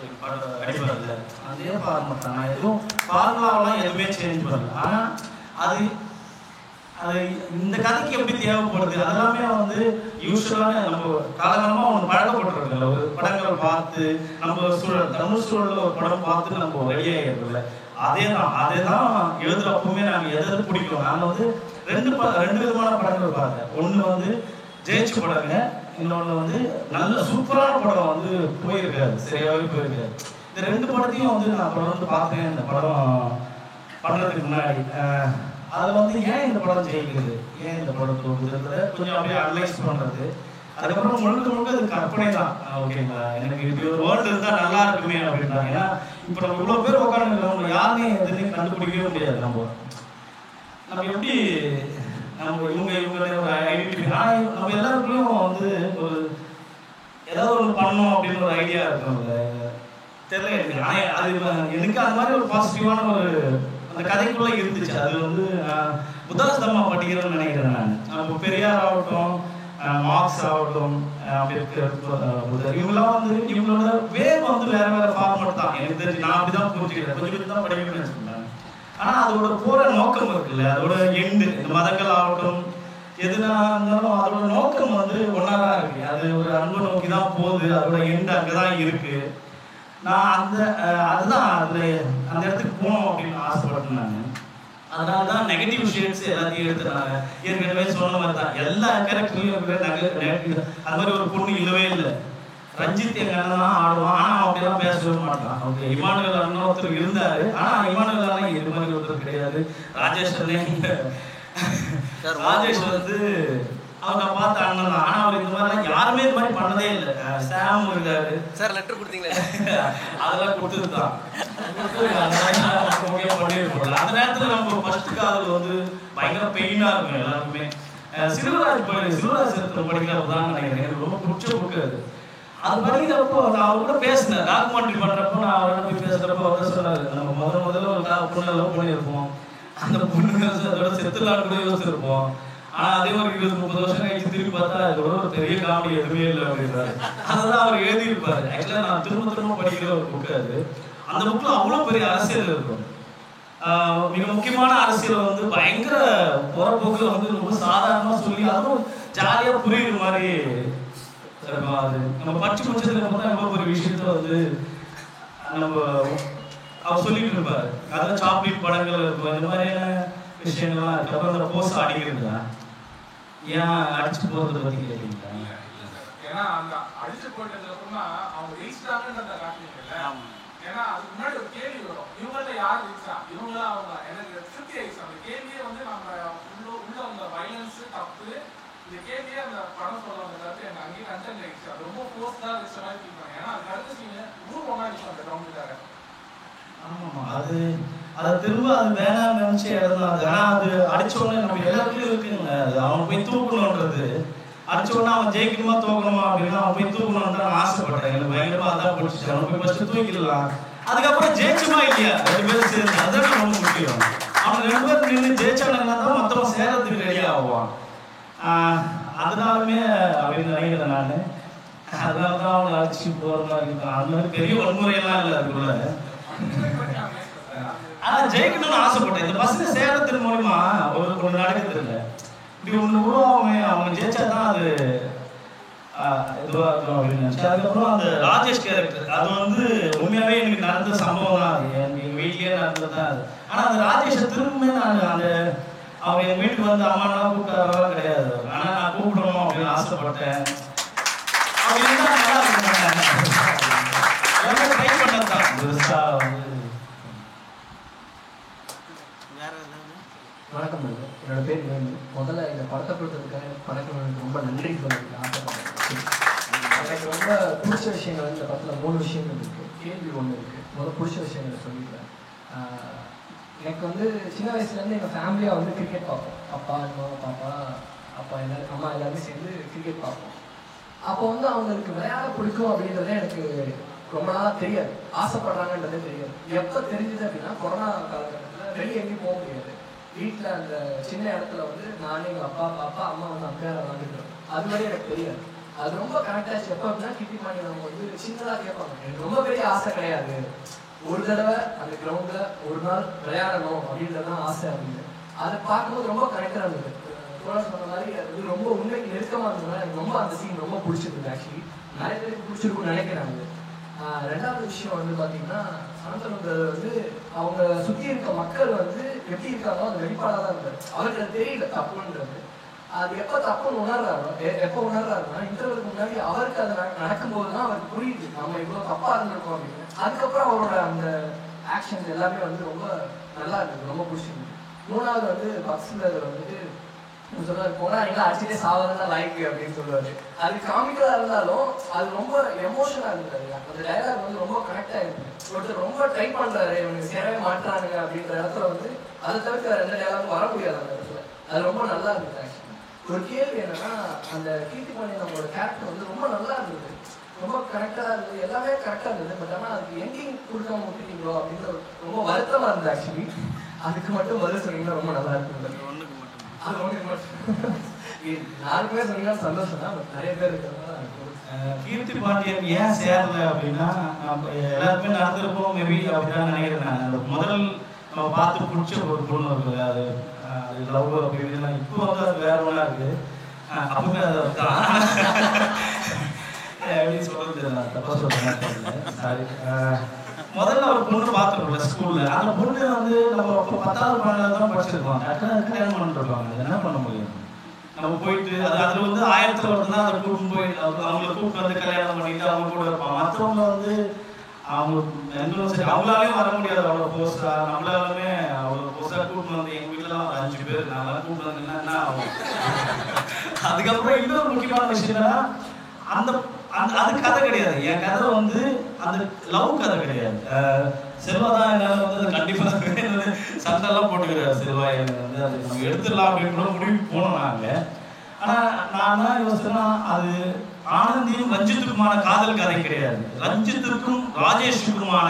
அடிபடல. அதே பார்க்க மாட்டாங்க. எதுவும் ஃபார்முலாவெல்லாம் எதுவுமே சேஞ்ச் பண்ணல. ஆனால் அது இந்த கதைக்கு எப்படி தேவைப்படுது அதெல்லாமே வந்து யூஸ்வலான நம்ம காலகாலமாக ஒன்று பழக்கப்பட்டிருக்கல. ஒரு படங்கள் பார்த்து நம்ம தமிழ் சூழலில் ஒரு படம் பார்த்து நம்ம ரெடியாகிருக்கல. அதே தான் எழுதுறப்பவுமே நாங்கள் எது பிடிக்கும். நாங்கள் வந்து ரெண்டு விதமான படங்கள் பார்த்தேன். ஒன்று வந்து ஜெயிச்சு படங்க, இன்னொன்று வந்து நல்ல சூப்பரான படம் வந்து போயிருக்காரு, சரியாகவே போயிருக்காரு. இந்த 2 படத்தையும் வந்து நான் தொடர்ந்து பார்த்தேன். இந்த படம் பண்ணுறதுக்கு முன்னாடி அதில் வந்து ஏன் இந்த படம் ஜெயிக்குது, ஏன் இந்த படம் தோக்குதுன்றத கொஞ்சம் அப்படியே அனலைஸ் பண்ணுறது. அதுக்கப்புறம் முழுக்க அது கற்பனை தான். ஓகேங்களா, எனக்கு இப்படி ஒரு வேர்ல்டு இருந்தால் நல்லா இருக்குமே அப்படின்றாங்க. ஏன்னா இப்போ நம்ம இவ்வளோ பேர் உட்காந்து யாருமே எதுலையும் கண்டுபிடிக்கவே முடியாது. நம்ம எப்படி இவங்களுடைய ஒரு ஐடென்டிட்டி. ஆனால் நம்ம எல்லாருக்குள்ளேயும் வந்து ஒரு ஏதாவது ஒன்று பண்ணணும் அப்படின்னு ஒரு ஐடியா இருக்கும்ல, தெரியல எனக்கு. ஆனால் அது எனக்கு அந்த மாதிரி ஒரு பாசிட்டிவான ஒரு அந்த கதைக்குள்ளே இருந்துச்சு. அது வந்து புத்தகஸ்தமா படிக்கிறேன்னு நினைக்கிறேன் நான். இப்போ பெரியார் ஆகட்டும், மார்க்ஸ் ஆகட்டும், அம்பேத்கர், இவங்கெல்லாம் வந்து இவங்களோட வேர் வந்து வேற ஃபார்மேட் தான். எனக்கு தெரிஞ்சு நான் அப்படி தான் புரிஞ்சுக்கிறேன். கொஞ்சம் தான் படிக்கணும்னு வச்சுக்கோங்களேன். ஆனால் அதோட போகிற நோக்கம் இருக்குல்ல, அதோட எண்டு, இந்த மதங்கள் ஆகட்டும் எதுனா இருந்தாலும் அதோட நோக்கம் வந்து ஒன்றா தான் இருக்குது. அது ஒரு அன்பு நோக்கி தான் போகுது. அதோட எண்டு அங்கே தான் இருக்குது. நான் அதுதான் அந்த இடத்துக்கு போகணும் அப்படின்னு ஆசைப்பட்டேன் நான். அதனால தான் நெகட்டிவ் ஷேட்ஸ் எல்லாத்தையும் எடுத்துனாங்க. ஏற்கனவே சொன்ன மாதிரி தான் எல்லா கேரக்டர்லையும் நெகட்டிவ். அது மாதிரி ஒரு பொண்ணு இல்லவே இல்லை. ரஞ்சித் எங்க அண்ணன் தான் ஆடுவான், ஆனால் அப்படியெல்லாம் பேசவே மாட்டான். ஓகே, இமானுவேல் அண்ணன் ஒருத்தர் இருந்தார், ஆனால் இமானுவேல் அண்ணன் இது மாதிரி ஒருத்தர் கிடையாது. ராஜேஷ் வந்து அவங்க பார்த்த அண்ணன் தான். ஆனால் அவர் இந்த மாதிரிலாம் யாருமே இது மாதிரி பண்ணதே இல்லை. சாம் இருக்காரு
சார், லெட்டர் கொடுத்தீங்களே,
அதெல்லாம் கொடுத்துருந்தான். அந்த நேரத்தில் நம்ம ஃபர்ஸ்ட் காதல் வந்து பயங்கர பெயினாக இருக்கும் எல்லாருக்குமே. சிறுவராஜ் சரித்திரம் படிக்கிறப்ப தான் நினைக்கிறேன். எனக்கு ரொம்ப பிடிச்ச புக்கு அது. அது படிக்கிறப்போ நான் அவர் கூட பேசினேன். டாக்குமெண்ட்ரி பண்ணுறப்போ நான் அவரை போய் பேசுகிறப்போ அவர் சொன்னார், நம்ம முதல்ல ஒரு பொண்ணை லவ் பண்ணியிருப்போம். அந்த பொண்ணு அதோட செத்துலான்னு கூட யோசிச்சிருப்போம். ஆனால் அதே ஒரு 20-30 வருஷம் கழிச்சு திரும்பி பார்த்தா அதோட ஒரு பெரிய காமெடி எதுவுமே இல்லை அப்படின்றாரு. அதுதான் அவர் எழுதியிருப்பாரு. ஆக்சுவலாக நான் திரும்ப படிக்கிற ஒரு புக்கு அது. அந்த புக்கில் அவ்வளோ பெரிய அரசியல் இருக்கும். மிக முக்கியமான அரசியல் வந்து பயங்கர புறப்போக்கில் வந்து ரொம்ப சாதாரணமாக சொல்லி அதுவும் ஜாலியாக புரியுற மாதிரி இருக்கும். அது நம்ம படிச்சு முடிச்சதுக்கு அப்புறம் தான் எவ்வளோ ஒரு விஷயத்த வந்து நம்ம அவர் சொல்லிட்டு இருப்பாரு. அதான் சாக்லேட் படங்கள் இருக்கும், இந்த மாதிரியான விஷயங்கள்லாம் இருக்கு. அப்புறம் அந்த போஸ்ட் அடிக்கிறது தான் ஏன் அடிச்சு போகிறத பற்றி கேட்டீங்களா?
ஏன்னா அந்த அடிச்சு போட்டதுக்கு அப்புறமா அவங்க ஜெயிச்சிட்டாங்கன்றத காட்டுறீங்கல்ல. ஏன்னா அதுக்கு முன்னாடி ஒரு கேள்வி வரும், இவங்கள யார் ஜெயிச்சா, இவங்களா அவங்க, எனக்கு திருப்தி ஆயிடுச்சு. அந்த கேள்வியே வந்து நம்ம உள்ள அந்த வயலன்ஸ் தப்பு, இந்த கேள்வியே அந்த படம் சொல்லுவாங்க தவிர்த்து எனக்கு அங்கேயே கண்டென்ட் ஆயிடுச்சு. அது ரொம்ப போஸ்டாக வச்ச மாதிரி ஃபீல் பண்ணேன். ஏன்னா அதுக்கு அடுத்த சீன் ஊர் ஒன்றா நிற்கும் அந்த கிரவுண்டுக்காக.
ஆமாம், அதை திரும்ப அது வேணாம்னு நினச்சி இறந்தாங்க. ஆனால் அது அடித்தோடனே நம்ம எல்லாத்துலேயும் இருக்குங்க. அது அவன் போய் தூக்கணுன்றது, அடித்தோடனே அவன் ஜெயிக்கணுமா தூக்கணுமா அப்படின்னா அவன் போய் தூக்கணும்னு தான் ஆசைப்பட்டேன். எனக்கு பயங்கரமாக அதான் பிடிச்சிச்சு. அவன் போய் ஃபஸ்ட்டு தூக்கிடலாம், அதுக்கப்புறம் ஜெயிச்சுமா இல்லையா 2 பேரும் சேர்ந்து, அதுதான் ரொம்ப முக்கியம். அவன் 2 பேரும் நின்று ஜெயிச்சானுங்கன்னா தான் மொத்தமாக சேரத்துக்கு ரெடி ஆவான். அதனாலுமே அப்படின்னு நினைக்கிறேன் நான். அதனால தான் அவனை அடிச்சு போகிற மாதிரி இருக்கும். அது மாதிரி பெரிய வன்முறையெல்லாம் இல்லை அதுக்குள்ள. ஆனால் ஜெயிக்கணும்னு ஆசைப்பட்டேன். இந்த பசங்க சேரத்தின் மூலமா ஒரு நடக்குது இல்லை, இப்படி ஒன்று உருவாகுமே, அவங்க ஜெயிச்சா தான் அது இதுவாக இருக்கும் அப்படின்னு நினச்சி. அதுக்கப்புறம் அந்த ராஜேஷ் கேரக்டர் அது வந்து உண்மையாகவே எனக்கு நடந்த சம்பவம் தான். அது எங்கள் வீட்லேயே நடந்தது தான் அது. ஆனால் அந்த ராஜேஷை திரும்பவே நான் அந்த அவங்க எங்கள் வீட்டுக்கு வந்து அம்மாலாம் கூப்பிட்டாரெல்லாம் கிடையாது. ஆனால் நான் கூப்பிடணும் அப்படின்னு ஆசைப்பட்டேன். அவங்க இருந்தால் நல்லா இருக்கும். எல்லாமே ட்ரை பண்ணது தான் பெருசாக வந்து.
வணக்கம், என்னோட பேர் வேணு. முதல்ல இந்த படத்தை கொடுத்ததுக்காக வணக்கம், எனக்கு ரொம்ப நன்றி சொல்லிட்டு ஆசைப்படுறேன். எனக்கு ரொம்ப பிடிச்ச விஷயங்கள் இந்த படத்தில் 3 விஷயங்கள் இருக்குது. கேள்வி 1 இருக்குது. முதல்ல பிடிச்ச விஷயங்களை சொல்லிடுறேன். எனக்கு வந்து சின்ன வயசுலேருந்து எங்கள் ஃபேமிலியாக வந்து கிரிக்கெட் பார்ப்போம். அப்பா, அம்மா, பாப்பா, அப்பா எல்லாரும், அம்மா எல்லாருமே சேர்ந்து கிரிக்கெட் பார்ப்போம். அப்போ வந்து அவங்களுக்கு விளையாட பிடிக்கும் அப்படின்றதே எனக்கு ரொம்ப நாளாக தெரியாது. ஆசைப்படுறாங்கன்றதே தெரியாது. எப்போ தெரிஞ்சுது அப்படின்னா கொரோனா காலகட்டத்தில் வெளியே எங்கேயும் போக முடியாது. வீட்டில் அந்த சின்ன இடத்துல வந்து நானே எங்கள் அப்பா, பாப்பா, அம்மா வந்து அம்பையார் விளாண்டுக்கிறோம். அது மாதிரி எனக்கு தெரியாது. அது ரொம்ப கனெக்ட் ஆச்சு. எப்போ அப்படின்னா கிட்டி பாண்டி அவங்க வந்து சின்னதாக கேட்பாங்க. எனக்கு ரொம்ப பெரிய ஆசை கிடையாது, ஒரு தடவை அந்த கிரவுண்டில் ஒரு நாள் விளையாடணும் அப்படின்றதான் ஆசை அப்படின்னு. அதை பார்க்கும்போது ரொம்ப கனெக்டாக இருந்தது. சொன்ன மாதிரி அது வந்து ரொம்ப உண்மைக்கு நெருக்கமாக இருந்ததுனால எனக்கு ரொம்ப அந்த சீன் ரொம்ப பிடிச்சிருந்தது. ஆக்சுவலி நிறைய பேருக்கு பிடிச்சிருக்குன்னு நினைக்கிறாங்க. 2வது விஷயம் வந்து பார்த்தீங்கன்னா, சாந்தனுன்றது வந்து அவங்க சுற்றி இருக்க மக்கள் வந்து எப்படி இருக்காங்களோ அது வெளிப்பாடாக தான் இருக்காரு. அவருக்கு அது தெரியல தப்புன்றது. அது எப்போ தப்புன்னு உணர்றாரோ, எப்போ உணர்றாருன்னா இன்டர்வலுக்கு முன்னாடி அவருக்கு அது நடக்கும்போது தான் அவருக்கு புரியுது நம்ம இவ்வளோ தப்பாக இருந்திருக்கோம் அப்படின்னு. அதுக்கப்புறம் அவரோட அந்த ஆக்ஷன்ஸ் எல்லாமே வந்து ரொம்ப நல்லா இருக்குது, ரொம்ப பிடிச்சிருக்கு. 3வது வந்து பஸ்ஸில் வந்துட்டு சொல்லுவார், போனால் நீங்களா அடிச்சுட்டே சாவதான் லைக் அப்படின்னு சொல்லுவார். அது காமிக்கலாக இருந்தாலும் அது ரொம்ப எமோஷனாக இருந்தது. அந்த டைலாக் வந்து ரொம்ப கனெக்ட் ஆகிருக்கு. ஒருத்தர் ரொம்ப ட்ரை பண்ணுறாரு, இவனுக்கு சேரவே மாட்டுறானுங்க அப்படின்ற இடத்துல வந்து அதை தவிர்த்து எந்த டைலாகும் வர முடியாது அந்த இடத்துல. அது ரொம்ப நல்லா இருந்தது. ஆக்சுவலி ஒரு கேள்வி என்னன்னா, அந்த கீர்த்தி பாண்டியன் நம்மளோட கேரக்டர் வந்து ரொம்ப நல்லா இருந்தது, ரொம்ப கரெக்டாக இருந்தது, எல்லாமே கரெக்டாக இருந்தது. பட் ஆனால் அதுக்கு எண்டிங் கொடுக்காம விட்டுட்டீங்களோ அப்படின்னு ரொம்ப வருத்தமாக இருந்தது. ஆக்சுவலி அதுக்கு மட்டும் பதில் சொன்னீங்கன்னா ரொம்ப நல்லா இருந்தது. அது ஒன்றுக்கு மட்டும் 4 பேர் சொன்னீங்கன்னா சந்தோஷம் தான். பட் நிறைய பேர் இருக்கிறதுனால
கீர்த்தி பாண்டியன் ஏன் சேரல அப்படின்னா, நம்ம எல்லாருமே நடந்திருப்போம் மேபி அப்படிதான் நினைக்கிறேன் நான். அந்த முதல் நம்ம பார்த்து பிடிச்ச ஒரு பொண்ணு இருக்குது, அது லவ் அப்படின்னா இப்போ வந்து அது வேற ஒன்றா இருக்குது. அப்பவுமே அது அப்படின்னு சொல்றது நான் தப்பாக சொல்கிறேன், சாரி. முதல்ல ஒரு பொண்ணு பார்த்துருக்கோம்ல ஸ்கூலில், அந்த பொண்ணு வந்து நம்ம இப்போ 10வது 12வது தான் படிச்சிருக்கோம். டக்குனு கல்யாணம் பண்ணிருப்பாங்க. அது என்ன பண்ண முடியும்? நம்ம போயிட்டு அது வந்து 1000ல் ஒருத்தர் தான் அதை கூப்பிட்டு போய் அவங்கள கூப்பிட்டு வந்து கல்யாணம் பண்ணிட்டு அவங்க கூட இருப்பாங்க. மற்றவங்க வந்து அவங்க எங்களும் சரி அவங்களாலையும் வர முடியாது அவ்வளோ போஸ்டாக, நம்மளாலுமே அவ்வளோ போஸ்டாக கூப்பிட்டு வந்து எங்கள் வீட்டிலலாம் ஒரு 5 பேர் நாங்களாம் கூப்பிட்டு வந்தீங்கன்னா என்ன ஆகும்? அதுக்கப்புறம் இன்னொரு முக்கியமான விஷயம் என்னன்னா, அந்த அது கதை கிடையாது. என் கதை வந்து அந்த லவ் கதை கிடையாது. செல்வா தான் என்னால் வந்து அது கண்டிப்பாக சண்டெல்லாம் போட்டுக்கிறார். செல்வா வந்து அது நம்ம எடுத்துடலாம் அப்படின்னு கூட முடிவு போனோம் நாங்கள். ஆனால் நான் என்ன யோசிச்சேன்னா, அது ஆனந்தியும் ரஞ்சித்துக்குமான காதல் கதை கிடையாது, ரஞ்சித்துக்கும் ராஜேஷுக்குமான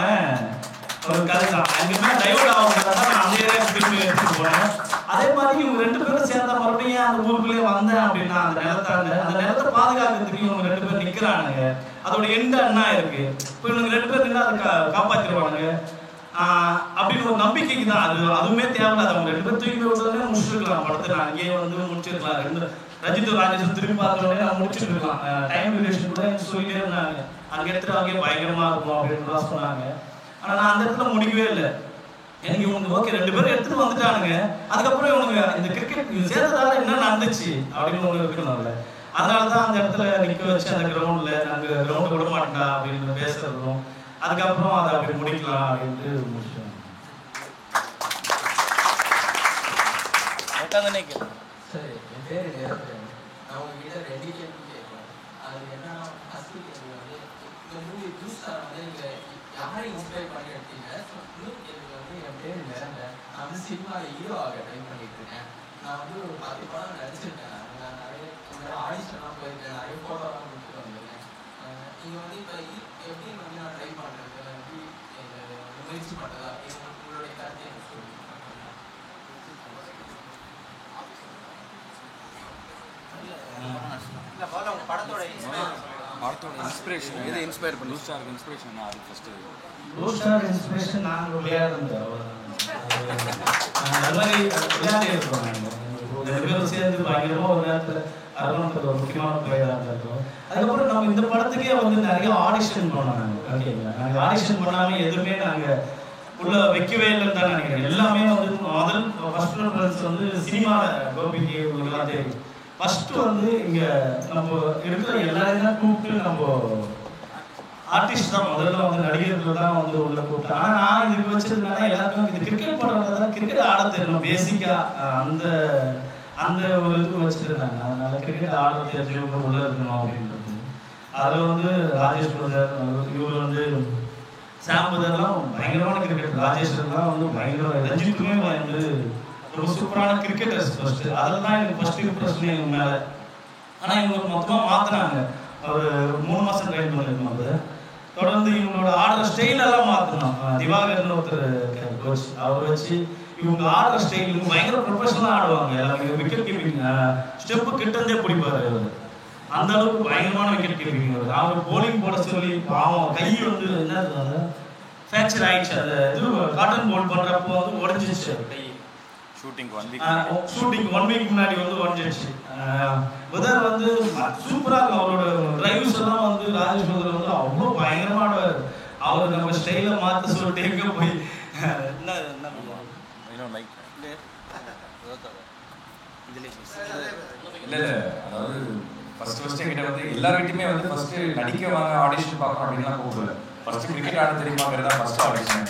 ஒரு கதை தான். அங்கேயுமே டைவர்ட் ஆகுறதுனால நான் அந்த ஏரியா திரும்பி எடுத்துட்டு போனேன். அதே மாதிரி இவங்க 2 பேரும் சேர்ந்த மறுபடியும் அந்த ஊருக்குள்ளே வந்தேன் அப்படின்னா அந்த நிலத்தை பாதுகாக்கிறதுக்கு இவங்க 2 பேர் நிற்கிறானுங்க. அதோட எண்டு என்ன இருக்கு, இப்போ இவங்க 2 பேர் நின்று அதை காப்பாற்றிடுவானுங்க அப்படின்னு ஒரு நம்பிக்கைக்கு தான். அதுவுமே தேவையில்லை. அவங்க 2 பேர் தூக்கி விடுறதுல முடிச்சிருக்கலாம் படத்தை. நான் அங்கேயே வந்து முடிச்சிருக்கலாம். ரஜித் ராஜேஷ் திரும்பி பார்த்த உடனே நான் முடிச்சுட்டு இருக்கலாம். டைம் டியூரேஷன் கூட எனக்கு சொல்லிட்டே இருந்தாங்க, அங்கே எடுத்துட்டு அங்கே பயங்கரமாக இருக்கும் அப்படின்னு சொன்னாங்க. ஆனால் நான் அந்த இடத்துல முடிக்கவே இல்லை. எனக்கு இவனுக்கு ஓகே 2 பேரும் எடுத்துட்டு வந்துட்டானுங்க. அதுக்கப்புறம் இவனுங்க இந்த கிரிக்கெட் சேர்ந்ததால என்ன நடந்துச்சு அப்படின்னு ஒன்று இருக்கணும்ல. அதனால தான் அந்த இடத்துல நிற்க வச்சு அந்த கிரவுண்டில் நாங்கள் கிரவுண்டு விட மாட்டேங்களா அப்படின்னு பேசுறதும், அதுக்கப்புறம் அதை அப்படி முடிக்கலாம் அப்படின்ட்டு முடிச்சோம்.
சரி, என் பேர் நேரத்தில் நான் உங்ககிட்ட 2 கேள்வி கேட்குறேன். அது என்னன்னா, ஃபஸ்ட்டு கேள்வி வந்து இந்த மூவி புதுசாக வந்து நீங்கள் யாரை இன்ஸ்பைர் பண்ணி எடுத்தீங்க? இன்னொரு கேள்வி வந்து என் பேர் நிரந்தர். நான் வந்து சினிமாவில் ஹீரோ ஆக ட்ரை பண்ணிட்டு இருக்கேன். நான் வந்து ஒரு 10 படம் நடிச்சிருக்கேன். நான் நிறைய ஆடிஷன்லாம் போயிருக்கேன், நிறைய ஃபோட்டோலாம் கொடுத்துட்டு வந்திருக்கேன். நீங்கள் வந்து இப்போ எப்படி வந்து நான் ட்ரை பண்ணுறது, எப்படி முயற்சி பண்ணுறதா, உங்களுடைய கருத்தை எனக்கு சொல்லுங்கள்.
படத்தோட இன்ஸ்பிரேஷன் எது இன்ஸ்பயர் பண்ணி ஸ்டார் இன்ஸ்பிரேஷன் அது ஃபர்ஸ்ட்
ஸ்டார் இன்ஸ்பிரேஷன் நான் விளையாடுறது அந்த மாதிரி விளையாடி இருக்கோம். நாங்கள் 2 பேரும் சேர்ந்து பயங்கரமாக ஒரு நேரத்தில் அருண் ஒரு முக்கியமான பிளேயராக இருக்கும். அதுக்கப்புறம் நம்ம இந்த படத்துக்கே வந்து நிறைய ஆடிஷன் பண்ணோம். ஓகேங்களா, நாங்கள் ஆடிஷன் பண்ணாமல் எதுவுமே நாங்கள் உள்ள வைக்கவே இல்லைன்னு தான் நினைக்கிறேன். எல்லாமே வந்து ஃபர்ஸ்ட் ப்ரிஃபரன்ஸ் வந்து சினிமாவில் கோபிக்கு உங்களுக்குலாம் தெரியும். ஃபஸ்ட்டு வந்து இங்கே நம்ம இருக்கிற எல்லாரையும் தான் கூப்பிட்டு நம்ம ஆர்டிஸ்ட் தான் முதல்ல வந்து நடிகர்கள் தான் வந்து உள்ள கூப்பிட்டேன். ஆனால் நான் இதுக்கு வச்சதுனால எல்லாருக்கும் இது கிரிக்கெட் படம் தான், கிரிக்கெட் ஆட தெரியணும் பேசிக்காக அந்த அந்த ஒரு இதுக்கு வச்சுருந்தாங்க. அதனால கிரிக்கெட் ஆட தெரிஞ்சவங்க உள்ள இருக்கணும் அப்படின்றது. அதில் வந்து ராஜேஷ் பிரதர், இவர் வந்து சாம் பிரதர்லாம் பயங்கரமான கிரிக்கெட், ராஜேஷ்லாம் வந்து பயங்கர, ரஞ்சித்துமே வந்து ரொம்ப சூப்பரான கிரிக்கெட்டர்ஸ் ஃபர்ஸ்ட். அதில் தான் எனக்கு ஃபர்ஸ்ட் இம்ப்ரெஷன் எங்கள் மேலே. ஆனால் இவங்க மொத்தமாக மாற்றினாங்க. ஒரு 3 மாதம் ட்ரைன் பண்ணியிருக்கோம். தொடர்ந்து இவங்களோட ஆடுற ஸ்டைலெல்லாம் மாற்றணும். திவாகர்னு ஒருத்தர் கோச், அவர் வச்சு இவங்க ஆடுற ஸ்டைல் இவங்க பயங்கர ப்ரொஃபஷனலாக ஆடுவாங்க. எல்லாமே விக்கெட் கீப்பிங் ஸ்டெப்பு கிட்டந்தே பிடிப்பார் அவர். அந்த அளவுக்கு பயங்கரமான விக்கெட் கீப்பிங் அவர். அவர் போலிங் போட சொல்லி பாவம் கை வந்து என்ன ஃப்ராக்சர் ஆயிடுச்சு. அது இது காட்டன் போல் பண்ணுறப்போ வந்து உடஞ்சிச்சு கை. ஷூட்டிங் 1 வீக் முன்னாடி வந்து உடஞ்சிடுச்சு. புதர் வந்து சூப்பராக இருக்கும். அவரோட டிரைவ்ஸ் எல்லாம் வந்து ராஜேஷ் புதர் வந்து அவ்வளோ பயங்கரமானவர். அவர் நம்ம ஸ்டைலை மாற்ற சொல்லிட்டு எங்கே போய் என்ன
இல்லை அதாவது ஃபர்ஸ்ட் என்கிட்ட வந்து எல்லார்கிட்டையுமே வந்து ஃபர்ஸ்ட் நடிக்க வாங்க ஆடிஷன் பார்க்கணும் அப்படின்லாம் கூப்பிடல. ஃபர்ஸ்ட் கிரிக்கெட் ஆட தெரியுமாங்கிறது தான் ஃபர்ஸ்ட் ஆடிஷன்.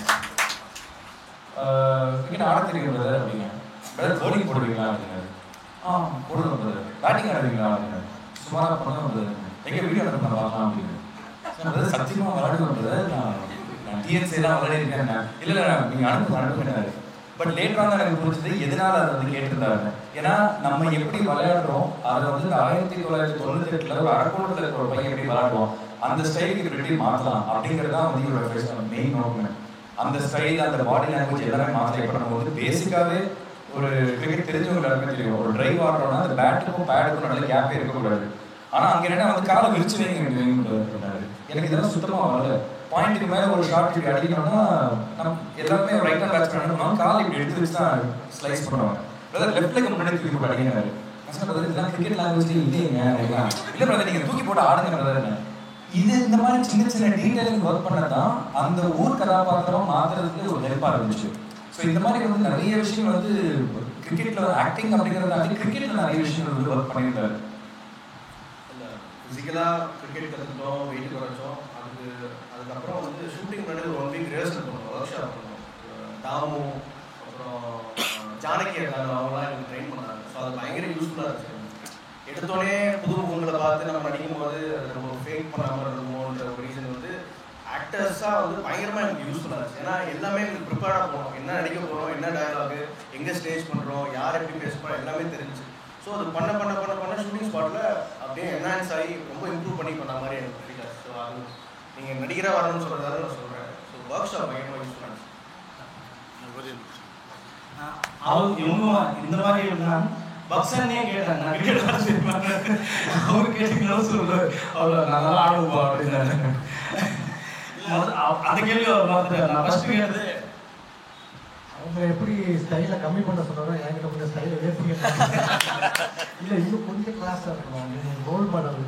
கிரிக்கெட் ஆட தெரியும் பிரதர் அப்படிங்க. பிரதர் போலிங் போடுவீங்களா அப்படிங்கிறாரு. போடுவோம் பிரதர். பேட்டிங் ஆடுவீங்களா அப்படிங்கிறாரு. சுமாராக பண்ண பிரதர். எங்கள் வீடியோ எடுத்து பார்க்கலாம் அப்படின்னு. பிரதர் சத்தியமாக விளையாடுவேன் பிரதர், நான் டிஎன்சிலாம் விளையாடிருக்கேன். இல்லை நீங்கள் அனுப்புனாரு. பட் லேட்டராக தான் எனக்கு புரிஞ்சது எதனால அதை வந்து கேட்டிருந்தாரு. ஏன்னா நம்ம எப்படி விளையாடுறோம் அதை வந்து 1998 ஒரு அரக்கோணத்தில் இருக்கிற ஒரு பையன் எப்படி விளையாடுவோம் அந்த ஸ்டைலுக்கு எப்படி மாற்றலாம் அப்படிங்கிறதான் வந்து இவரோட மெயின் நோக்கம். அந்த ஸ்டைல், அந்த பாடி லாங்குவேஜ் எல்லாமே மாற்றலாம். இப்போ நம்ம வந்து பேசிக்காகவே ஒரு கிரிக்கெட் தெரிஞ்சவங்க எல்லாருமே தெரியும். ஒரு டிரைவ் ஆடுறோம்னா அந்த பேட்டுக்கும் பேடுக்கும் நல்ல கேப்பே இருக்கக்கூடாது. ஆனால் அங்கே என்ன வந்து காலை விரிச்சு வைங்க. எனக்கு இதெல்லாம் சுத்தமாக வரல. பாயிண்ட்டுக்கு மேலே ஒரு ஷார்ட் இப்படி அடிக்கணும்னா நம்ம எல்லாருமே ரைட் ஹேண்ட் பேட்ஸ் பண்ணணும். கால் இப்படி எடுத்து வச்சு தான் ஸ்லைஸ் பண்ணுவாங்க. பிரதர் லெஃப்ட் லெக் முன்னாடி தூக்கி போட்டு அடிக்கிறாரு. பிரதர் இதெல்லாம் கிரிக்கெட் லாங்குவேஜ் இல்லைங்க. இல்லை பிரதர் நீங்கள் தூக்கி போட்டு ஆடுங்க பிரதர். இது இந்த மாதிரி சின்ன சின்ன டீட்டெயிலிங் ஒர்க் பண்ணதான் அந்த ஊர் கதாபாத்திரம் மாற்றுறதுக்கு ஒரு ஹெல்ப்பாக இருந்துச்சு. ஸோ இந்த மாதிரி வந்து நிறைய விஷயங்கள் வந்து கிரிக்கெட்டில் ஆக்டிங் அப்படிங்கிறதாண்டி கிரிக்கெட்டில் நிறைய விஷயங்கள் வந்து ஒர்க் பண்ணியிருந்தாரு.
இல்லை ஃபிசிக்கலாக கிரிக்கெட் கற்றுக்கிட்டோம், வெயிட் குறைச்சோம். அதுக்கப்புறம் வந்து ஷூட்டிங் முன்னாடி ஒரு 1 வீக் ரிஹர்சல் பண்ணுவோம், ஒர்க் ஷாப் பண்ணுவோம். தாமு அப்புறம் ஜானகி அவங்களாம் எனக்கு ட்ரெயின் பண்ணாங்க. ஸோ அது பயங்கர யூஸ்ஃபுல்லாக இருந்துச்சு. எடுத்தோடனே புது முகங்களை பார்த்து நம்ம நடிக்கும் போது அது நம்ம ஃபேக் பண்ணாமல் இருக்கணுமோன்ற ஒரு ரீசன் வந்து ஆக்டர்ஸாக வந்து பயங்கரமாக எனக்கு யூஸ்ஃபுல்லாக இருந்துச்சு. ஏன்னா எல்லாமே எனக்கு ப்ரிப்பேர்டாக போகணும், என்ன நடிக்க போகிறோம், என்ன டயலாகு, எங்கே ஸ்டேஜ் பண்ணுறோம், யார் எப்படி பேச போகிறோம் எல்லாமே தெரிஞ்சிச்சு. ஸோ அது பண்ண ஷூட்டிங் ஸ்பாட்டில் அப்படியே என்ஹான்ஸ் ஆகி ரொம்ப இம்ப்ரூவ் பண்ணி பண்ண மாதிரி எனக்கு ஃபீல் ஆச்சு. ஸோ அது நீங்கள் நடிகராக வரணும்னு சொல்கிறதால நான் சொல்கிறேன். ஸோ ஒர்க் ஷாப் பயங்கரமாக யூஸ் பண்ணேன்.
இவங்க இந்த மாதிரி இருந்தாங்க பக்ஸன்னே கேட்டாங்க. நான் கிரிக்கெட் அவரு கேட்டீங்கன்னா சொல்லுவார் அவ்வளோ நல்லா ஆடுவா அப்படின்னாரு. அந்த கேள்வி அவர் பார்த்துட்டு நான் ஃபர்ஸ்ட் கேட்டது
அவங்க எப்படி ஸ்டைலை கம்மி பண்ண சொன்னாலும் என்கிட்ட கொஞ்சம் ஸ்டைலை ஏற்றிக்க இல்லை இன்னும் கொஞ்சம் கிளாஸாக இருக்கணும். நீங்கள் ரோல் மாடல்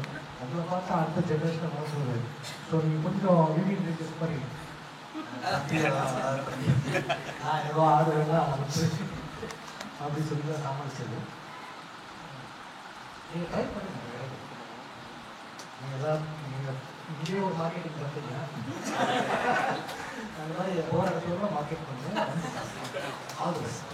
உங்களை பார்த்தா அடுத்த ஜென்ரேஷனை மோசம். ஸோ நீங்கள் கொஞ்சம் யூனிட் ரிக்வெஸ்ட் பண்ணி ஏதோ ஆடுவேன்னா அப்படி சொல்லி தான் சமாளிச்சது. நீங்கள் ட்ரை பண்ணுங்க. நீங்கள் தான் நீங்கள் இங்கேயே ஒரு மார்க்கெட்டிங் பண்ணுறீங்க. அந்த மாதிரி போகிற இடத்துல மார்க்கெட் பண்ணுங்க. All the best.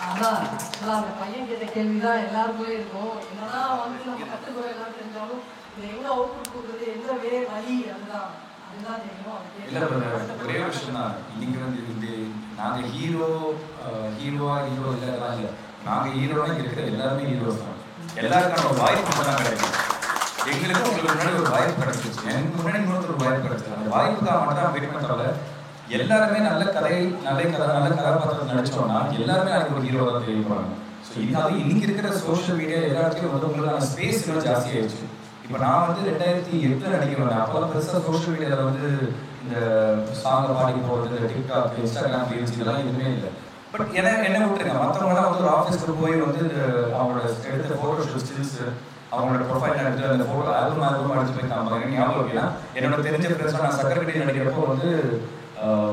அதான் ஆக்சுவலாக அந்த பையன் கேட்ட கேள்வி தான் எல்லாருக்குமே இருக்கும். என்னதான் வந்து நம்ம கற்றுக்கோ எல்லாம் தெரிஞ்சாலும் இது எங்கே அவுட்புட் கொடுக்குறது எந்த வழி அதுதான் தெரியும்.
இல்லை ஒரே ஒரு விஷயம் தான். இன்னைக்கு வந்து இது நாங்கள் ஹீரோவா இல்லைலாம் இல்லை. நாங்கள் ஹீரோனா இருக்கிற எல்லாருமே ஹீரோஸ் தான். எல்லாருக்கான ஒரு வாய்ப்பு மட்டும் தான் கிடைக்கும். எங்களுக்கு உங்களுக்கு முன்னாடி ஒரு வாய்ப்பு கிடைச்சிருச்சு, எனக்கு முன்னாடி இன்னொருத்தர் ஒரு வாய்ப்பு கிடைச்சது. அந்த வாய்ப்புக்காக மட்டும் தான் வெயிட் பண்ணுறவங்க. எல்லாருமே நல்ல கதாபாத்திரத்தை நடிச்சோம்னா எல்லாருமே அதுக்கு ஒரு ஹீரோவாக தான் தெரிவிப்பாங்க. ஸோ அது இன்னைக்கு இருக்கிற சோஷியல் மீடியா எல்லாத்துலேயும் வந்து உங்களுக்கான ஸ்பேஸ் இன்னும் ஜாஸ்தியாகிடுச்சு. இப்போ நான் வந்து 2008 நினைக்கிறேன். அப்போல்லாம் பெருசாக சோஷியல் மீடியாவில் வந்து இந்த சாங்கை பாடி போகிறது, இந்த டிக்டாக், இன்ஸ்டாகிராம் ரீல்ஸ் இதெல்லாம் எதுவுமே இல்லை. பட் என்ன விட்டுருங்க, மற்றவங்களாம் வந்து ஒரு ஆஃபீஸ்க்கு போய் வந்து அவங்களோட எடுத்த ஃபோட்டோ ஸ்டில்ஸு அவங்களோட ப்ரொஃபைல் எடுத்து அந்த ஃபோட்டோ ஆல்பம் அடிச்சு போய் காமிப்பாங்க. ஞாபகம் அப்படின்னா என்னோட தெரிஞ்ச ஃப்ரெண்ட்ஸ் நான் சக்கரக்கட்டி நடிக்கிறப்போ வந்து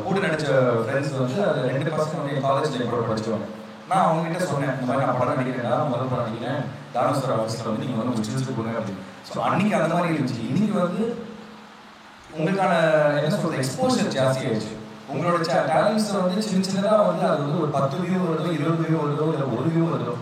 கூட நடித்த ஃப்ரெண்ட்ஸ் வந்து அது 2 பசங்க வந்து காலேஜ் லைஃபோட படிச்சுவாங்க. நான் அவங்ககிட்ட சொன்னேன், இந்த மாதிரி நான் படம் நடிக்கிறேன், முதல் படம் நடிக்கிறேன், தானேஸ்வர ஆஃபீஸில் வந்து நீங்கள் வந்து ஒரு சில்ஸ் போடுங்க அப்படின்னு. ஸோ அன்றைக்கி அந்த மாதிரி இருந்துச்சு. இன்னைக்கு வந்து உங்களுக்கான என்ன சொல்கிறது எக்ஸ்போஷர் ஜாஸ்தி ஆயிடுச்சு. உங்களோட டேலண்ட்ஸ் வந்து சின்னதாக வந்து அது வந்து ஒரு 10 வியூ வருதோ, 20 வியூ வருதோ, இல்லை 1 வியூ வருதோ,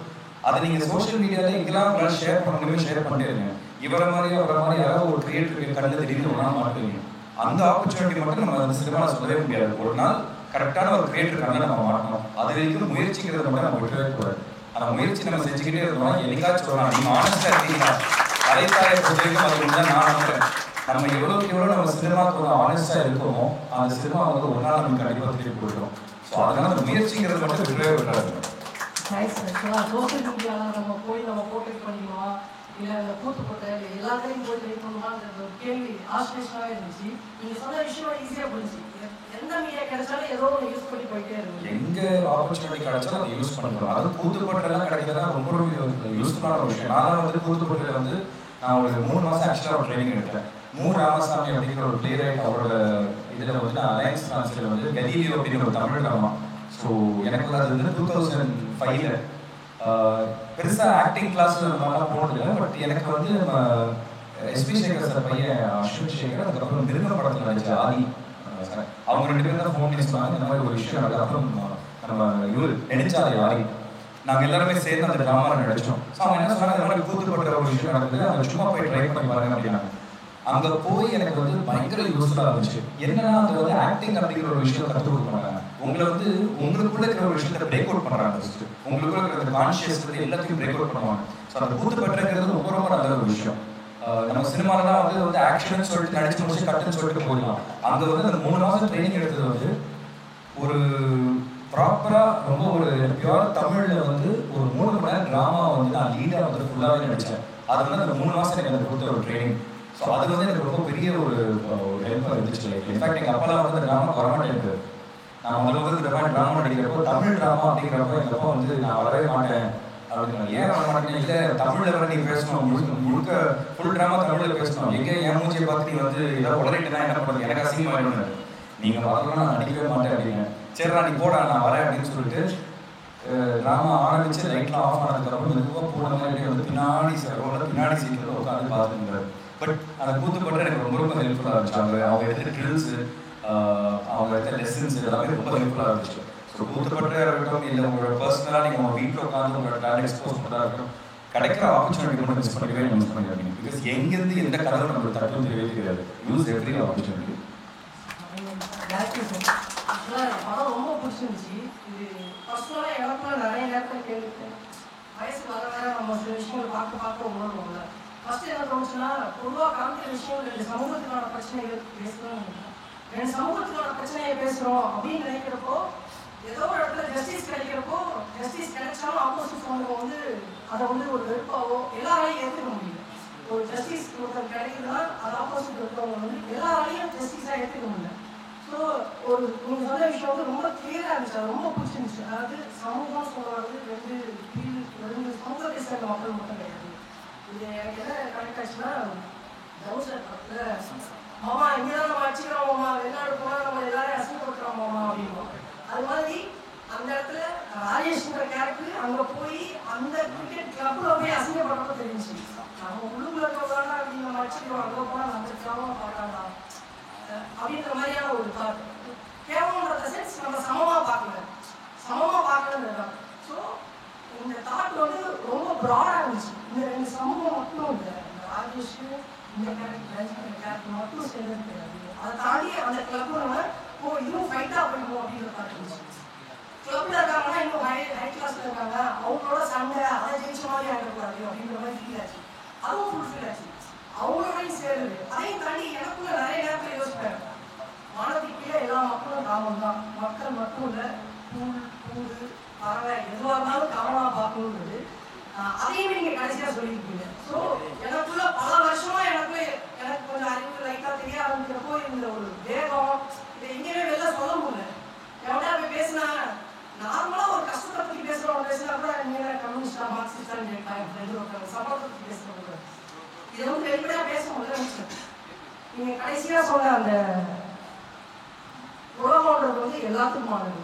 அதை நீங்கள் சோஷியல் மீடியாவில் எங்கெல்லாம் உங்களால் ஷேர் பண்ண முடியுமோ ஷேர் பண்ணிடுங்க. அவரை மாதிரி யாராவது ஒரு கிரியேட்டர் கண்ணில் திடீர்னு ஒன்றா மாட்டுவீங்க. அந்த ஆப்பர்ச்சுனிட்டி மட்டும் நம்ம அந்த சினிமா சொல்லவே முடியாது. ஒரு நாள் கரெக்டான ஒரு கிரியேட்டர் கண்ணில் நம்ம மாட்டணும். அது வரைக்கும் முயற்சிங்கிறத மட்டும் நம்ம விட்டுவே கூடாது. அந்த முயற்சி நம்ம செஞ்சுக்கிட்டே இருக்கோம். என்னைக்காச்சும் சொல்லலாம், நீங்கள் ஆனஸ்டாக இருக்கீங்களா கலைத்தாயை பொறுத்தவரைக்கும் அது தான் நான் நம்புறேன். நம்ம எவ்வளோ நம்ம சினிமாவுக்கு ஆனஸ்டாக இருக்கோமோ அந்த சினிமா வந்து ஒரு நாள் நமக்கு கண்டிப்பாக திருப்பி கொடுக்குறோம். ஸோ அதனால அந்த முயற்சிங்கிறது மட்டும் விடவே விடாது.
சோசியல் மீடியாவில் நம்ம போய் நம்ம போர்ட்ரேட் பண்ணிக்கணும், இல்லை அந்த கூத்துப்பட்ட எல்லாத்தையும் போய் ட்ரை பண்ணுமான்ற ஒரு கேள்வி ஆஸ்பிரேஷனாகவே இருந்துச்சு. நீங்கள் சொன்ன விஷயம் ஈஸியாக புரிஞ்சு எந்த மீடியா கிடைச்சாலும் ஏதோ ஒன்று யூஸ் பண்ணி போயிட்டே இருக்கும்.
எங்கே ஆப்பர்ச்சுனிட்டி கிடைச்சாலும் அதை யூஸ் பண்ணுறோம். அது கூத்துப்பட்டெல்லாம் கிடைக்கிறதா ரொம்ப யூஸ்ஃபுல்லான ஒரு விஷயம். நான் வந்து கூத்துப்பட்டில் வந்து நான் ஒரு 3 மாதம் ஆக்சுவலாக ஒரு ட்ரைனிங் எடுத்தேன். ராமசாமி அப்படிங்கிற ஒரு பிளே ரைட் அவரோட இதில் வந்து நான் அலையன்ஸ் ஃப்ரான்ஸில் வந்து கலீலியோ அப்படிங்கிற ஒரு தமிழ் ட்ராமா. ஸோ எனக்கு அது வந்து 2005 பெருசாக ஆக்டிங் கிளாஸ் நம்மளாம் போனதில்லை. பட் எனக்கு வந்து நம்ம எஸ்பி சேகர் சார் பையன் அஸ்வின் சேகர், அதுக்கப்புறம் மிருக படத்தில் நடிச்ச ஆதி சார், அவங்க 2 பேரும் தான் ஃபோன் பண்ணி சொன்னாங்க இந்த மாதிரி ஒரு விஷயம் நடக்குது. அப்புறம் நம்ம இவர் நடிச்சாலே ஆதி நாங்கள் எல்லாருமே சேர்ந்து அந்த ட்ராமாவில் நடிச்சோம். ஸோ அவங்க என்ன சொன்னாங்க, இந்த மாதிரி கூத்துப்பட்ட ஒரு விஷயம் நடக்குது, அவங்க சும்மா போய் ட்ரை பண்ணி பாருங்க அப்படின்னாங்க. அங்கே போய் எனக்கு வந்து பயங்கர யூஸ்ஃபுல்லாக இருந்துச்சு. என்னன்னா அது வந்து ஆக்டிங் அப்படிங்கிற ஒரு விஷயம் கற்றுக் கொடுக்க மாட்டாங்க. உங்களை வந்து உங்களுக்குள்ள இருக்கிற ஒரு விஷயத்தை பிரேக் அவுட் பண்ணுறாங்க. ஃபஸ்ட்டு உங்களுக்குள்ள இருக்கிற கான்ஷியஸ் எல்லாத்தையும் பிரேக் அவுட் பண்ணுவாங்க. ஸோ அந்த கூத்துப்பட்டுங்கிறது ரொம்ப ரொம்ப நல்ல ஒரு விஷயம். நம்ம சினிமாலாம் வந்து ஆக்ஷன் சொல்லிட்டு நடிச்சு முடிச்சு கட்டுன்னு சொல்லிட்டு போயிடலாம். அங்கே வந்து அந்த 3 மாதம் ட்ரைனிங் எடுத்தது வந்து ஒரு ப்ராப்பராக ரொம்ப ஒரு பியூர் தமிழில் வந்து ஒரு 3 மணி நேரம் ட்ராமா வந்து நான் லீடாக வந்து ஃபுல்லாகவே நடித்தேன். அது வந்து அந்த 3 மாதம் எனக்கு கொடுத்த ஒரு ட்ரைனிங். ஸோ அது வந்து எனக்கு ரொம்ப பெரிய ஒரு ஹெல்ப்பாக இருந்துச்சு. இன்ஃபேக்ட் எங்கள் அப்பெல்லாம் வந்து அந்த ட்ராமா வரமாட்டேன். நான் முதல்ல இந்த மாதிரி ட்ராமா நடிக்கிறப்போ தமிழ் ட்ராமா அப்படிங்கிறப்போ எங்கள் அப்பா வந்து நான் வரவே மாட்டேன் அப்படின்னு. ஏன் வர மாட்டேன், இல்லை தமிழில் வர நீ பேசணும், முழுக்க ஃபுல் ட்ராமா தமிழில் பேசணும், எங்கே என் மூச்சியை பார்த்து நீ வந்து ஏதாவது உடலிட்டுனா என்ன பண்ணுறது, எனக்கு அசிங்கமாயிடும்னு. நீங்கள் வரலாம் நான் நடிக்கவே மாட்டேன் அப்படின்னு. சரிடா நீ போடா நான் வரேன் அப்படின்னு சொல்லிட்டு ட்ராமா ஆரம்பித்து லைட்லாம் ஆஃப் ஆனதுக்கப்புறம் மெதுவாக போன மாதிரி வந்து பின்னாடி சீட்டில் உட்காந்து பார்த்துருந்தாரு. பட் அந்த கூத்துப்பட்டு எனக்கு ரொம்ப ரொம்ப ஹெல்ப்ஃபுல்லாக இருந்துச்சு. அவங்க எடுத்த ட்ரில்ஸு, அவங்க எடுத்த லெசன்ஸ் எல்லாமே ரொம்ப ஹெல்ப்ஃபுல்லாக இருந்துச்சு. ஸோ கூத்துப்பட்டு இருக்கட்டும், இல்லை உங்களோட பர்சனலாக நீங்கள் உங்கள் வீட்டில் உட்காந்து உங்களோட டேலண்ட் எக்ஸ்போஸ் பண்ணுறதா இருக்கட்டும், கிடைக்கிற ஆப்பர்ச்சுனிட்டி மட்டும் மிஸ் பண்ணிடுவீங்க. பிகாஸ் எங்கேருந்து எந்த கதவை நம்மளுக்கு தட்டும் தெரியவே தெரியாது. Use every opportunity.
படம் ரொம்ப பிடிச்சிருந்துச்சு. இது பர்சனலாக எனக்குள்ள நிறைய நேரத்தில் கேள்விப்பட்டேன். வயசு வர நம்ம சில விஷயங்கள் பார்க்க உணர்வோம்ல. ஃபஸ்ட்டு என்ன தோணுச்சுன்னா பொதுவாக காமிக்கிற விஷயம் 2 சமூகத்துக்கான பிரச்சனைகள் பேசுகிறோம். 2 சமூகத்துக்கான பிரச்சனையை பேசுகிறோம் அப்படின்னு நினைக்கிறப்போ ஏதோ ஒரு இடத்துல ஜஸ்டிஸ் கிடைக்கிறப்போ ஜஸ்டிஸ் கிடைச்சாலும் ஆப்போசிட் சமூகம் வந்து அதை வந்து ஒரு வெறுப்பாவோ எல்லாராலையும் ஏற்றுக்க முடியல. ஒரு ஜஸ்டிஸ் ஒருத்தர் கிடைக்குதுன்னா அது ஆப்போசிட் இருக்கிறவங்க வந்து எல்லாராலையும் ஜஸ்டிஸாக ஏற்றுக்க முடியல. ஸோ ஒரு நீங்கள் சொன்ன விஷயம் வந்து ரொம்ப கிளியராக இருந்துச்சு, அது ரொம்ப பிடிச்சிருந்துச்சு. அதாவது சமூகம் சொல்கிறது 2 சமூகத்தை சேர்ந்த மக்கள் மட்டும் கிடையாது. இது எனக்கு என்ன கனெக்ட் ஆச்சுன்னா தனுஷர் படத்தில் மாமா இங்கே தான் நம்ம அடிச்சுக்கிறோம் மாமா, வெளிநாடு போனால் நம்ம எல்லாரையும் அசிங்கப்படுத்துகிறோம் மாமா அப்படின்வோம். அது மாதிரி அந்த இடத்துல ராஜேஷ்ன்ற கேரக்டர் அங்கே போய் அந்த கிரிக்கெட் கிளப்பில் போய் அசிங்கப்படுறப்ப தெரிஞ்சு நம்ம உள்ளுக்குள்ள இருக்கிறவங்க அப்படி நம்ம அடிச்சுக்கிறோம், அங்கே போனால் நம்ம கிளம்பும் பார்க்கலாம்டா அப்படின்ற மாதிரியான ஒரு தாட். கேவலன்ற சென்ஸ் நம்ம சமமாக பார்க்கலன்றது. ஸோ இந்த தாட் வந்து ரொம்ப ப்ராடாக இருந்துச்சு. இந்த 2 சமூகம் மட்டும் இல்லை, இந்த ராஜேஷ் இந்த கேரக்டர் மட்டும் சேர்ந்தது கிடையாது. அதை தாண்டி அந்த கிளப்பு நம்ம இன்னும் ஃபைட்டாக போயிடுவோம் அப்படின்ற தாட் இருந்துச்சு. கிளப்பில் இருக்காங்கன்னா இன்னும் ஹை கிளாஸில் இருக்காங்க, அவங்களோட சண்டை அதை ஜெயிச்ச மாதிரி ஆகிடக்கூடாது அப்படின்ற மாதிரி ஃபீல் ஆச்சு. அதுவும் ஃபுல்ஃபில் ஆச்சு. அவங்களோடையும் சேருது. அதையும் தாண்டி எனக்குள்ள நிறைய நேரத்தில் யோசிப்பேன், வானத்துக்கு கீழே எல்லா மக்களும் காமன் தான், மக்கள் மட்டும் இல்லை, பூண்டு பறவை எதுவாக இருந்தாலும் கவனமாக பார்க்கணுன்றது அதையுமே நீங்கள் கடைசியாக சொல்லியிருக்கீங்க. ஸோ எனக்குள்ள பல வருஷமா எனக்கு கொஞ்சம் அறிவு லைட்டாக தெரிய ஆரம்பிக்கிறப்போ இந்த ஒரு வேகம் இதை எங்கேயுமே வெளில சொல்ல முடியல. எவ்வளோ போய் பேசினா நார்மலாக ஒரு கஷ்டத்தை பற்றி பேசுனா கூட நீங்கள் கம்யூனிஸ்டா மார்க்சிஸ்டான்னு கேட்கலாம். என் ஃப்ரெண்டு ஒருத்தவங்க சம்பளத்தை பற்றி பேசுகிறவங்க இதை வந்து வெளிப்படையாக பேச முடியல. நீங்கள் கடைசியாக சொன்ன அந்த உலகம்ன்றது வந்து எல்லாத்துக்குமானது.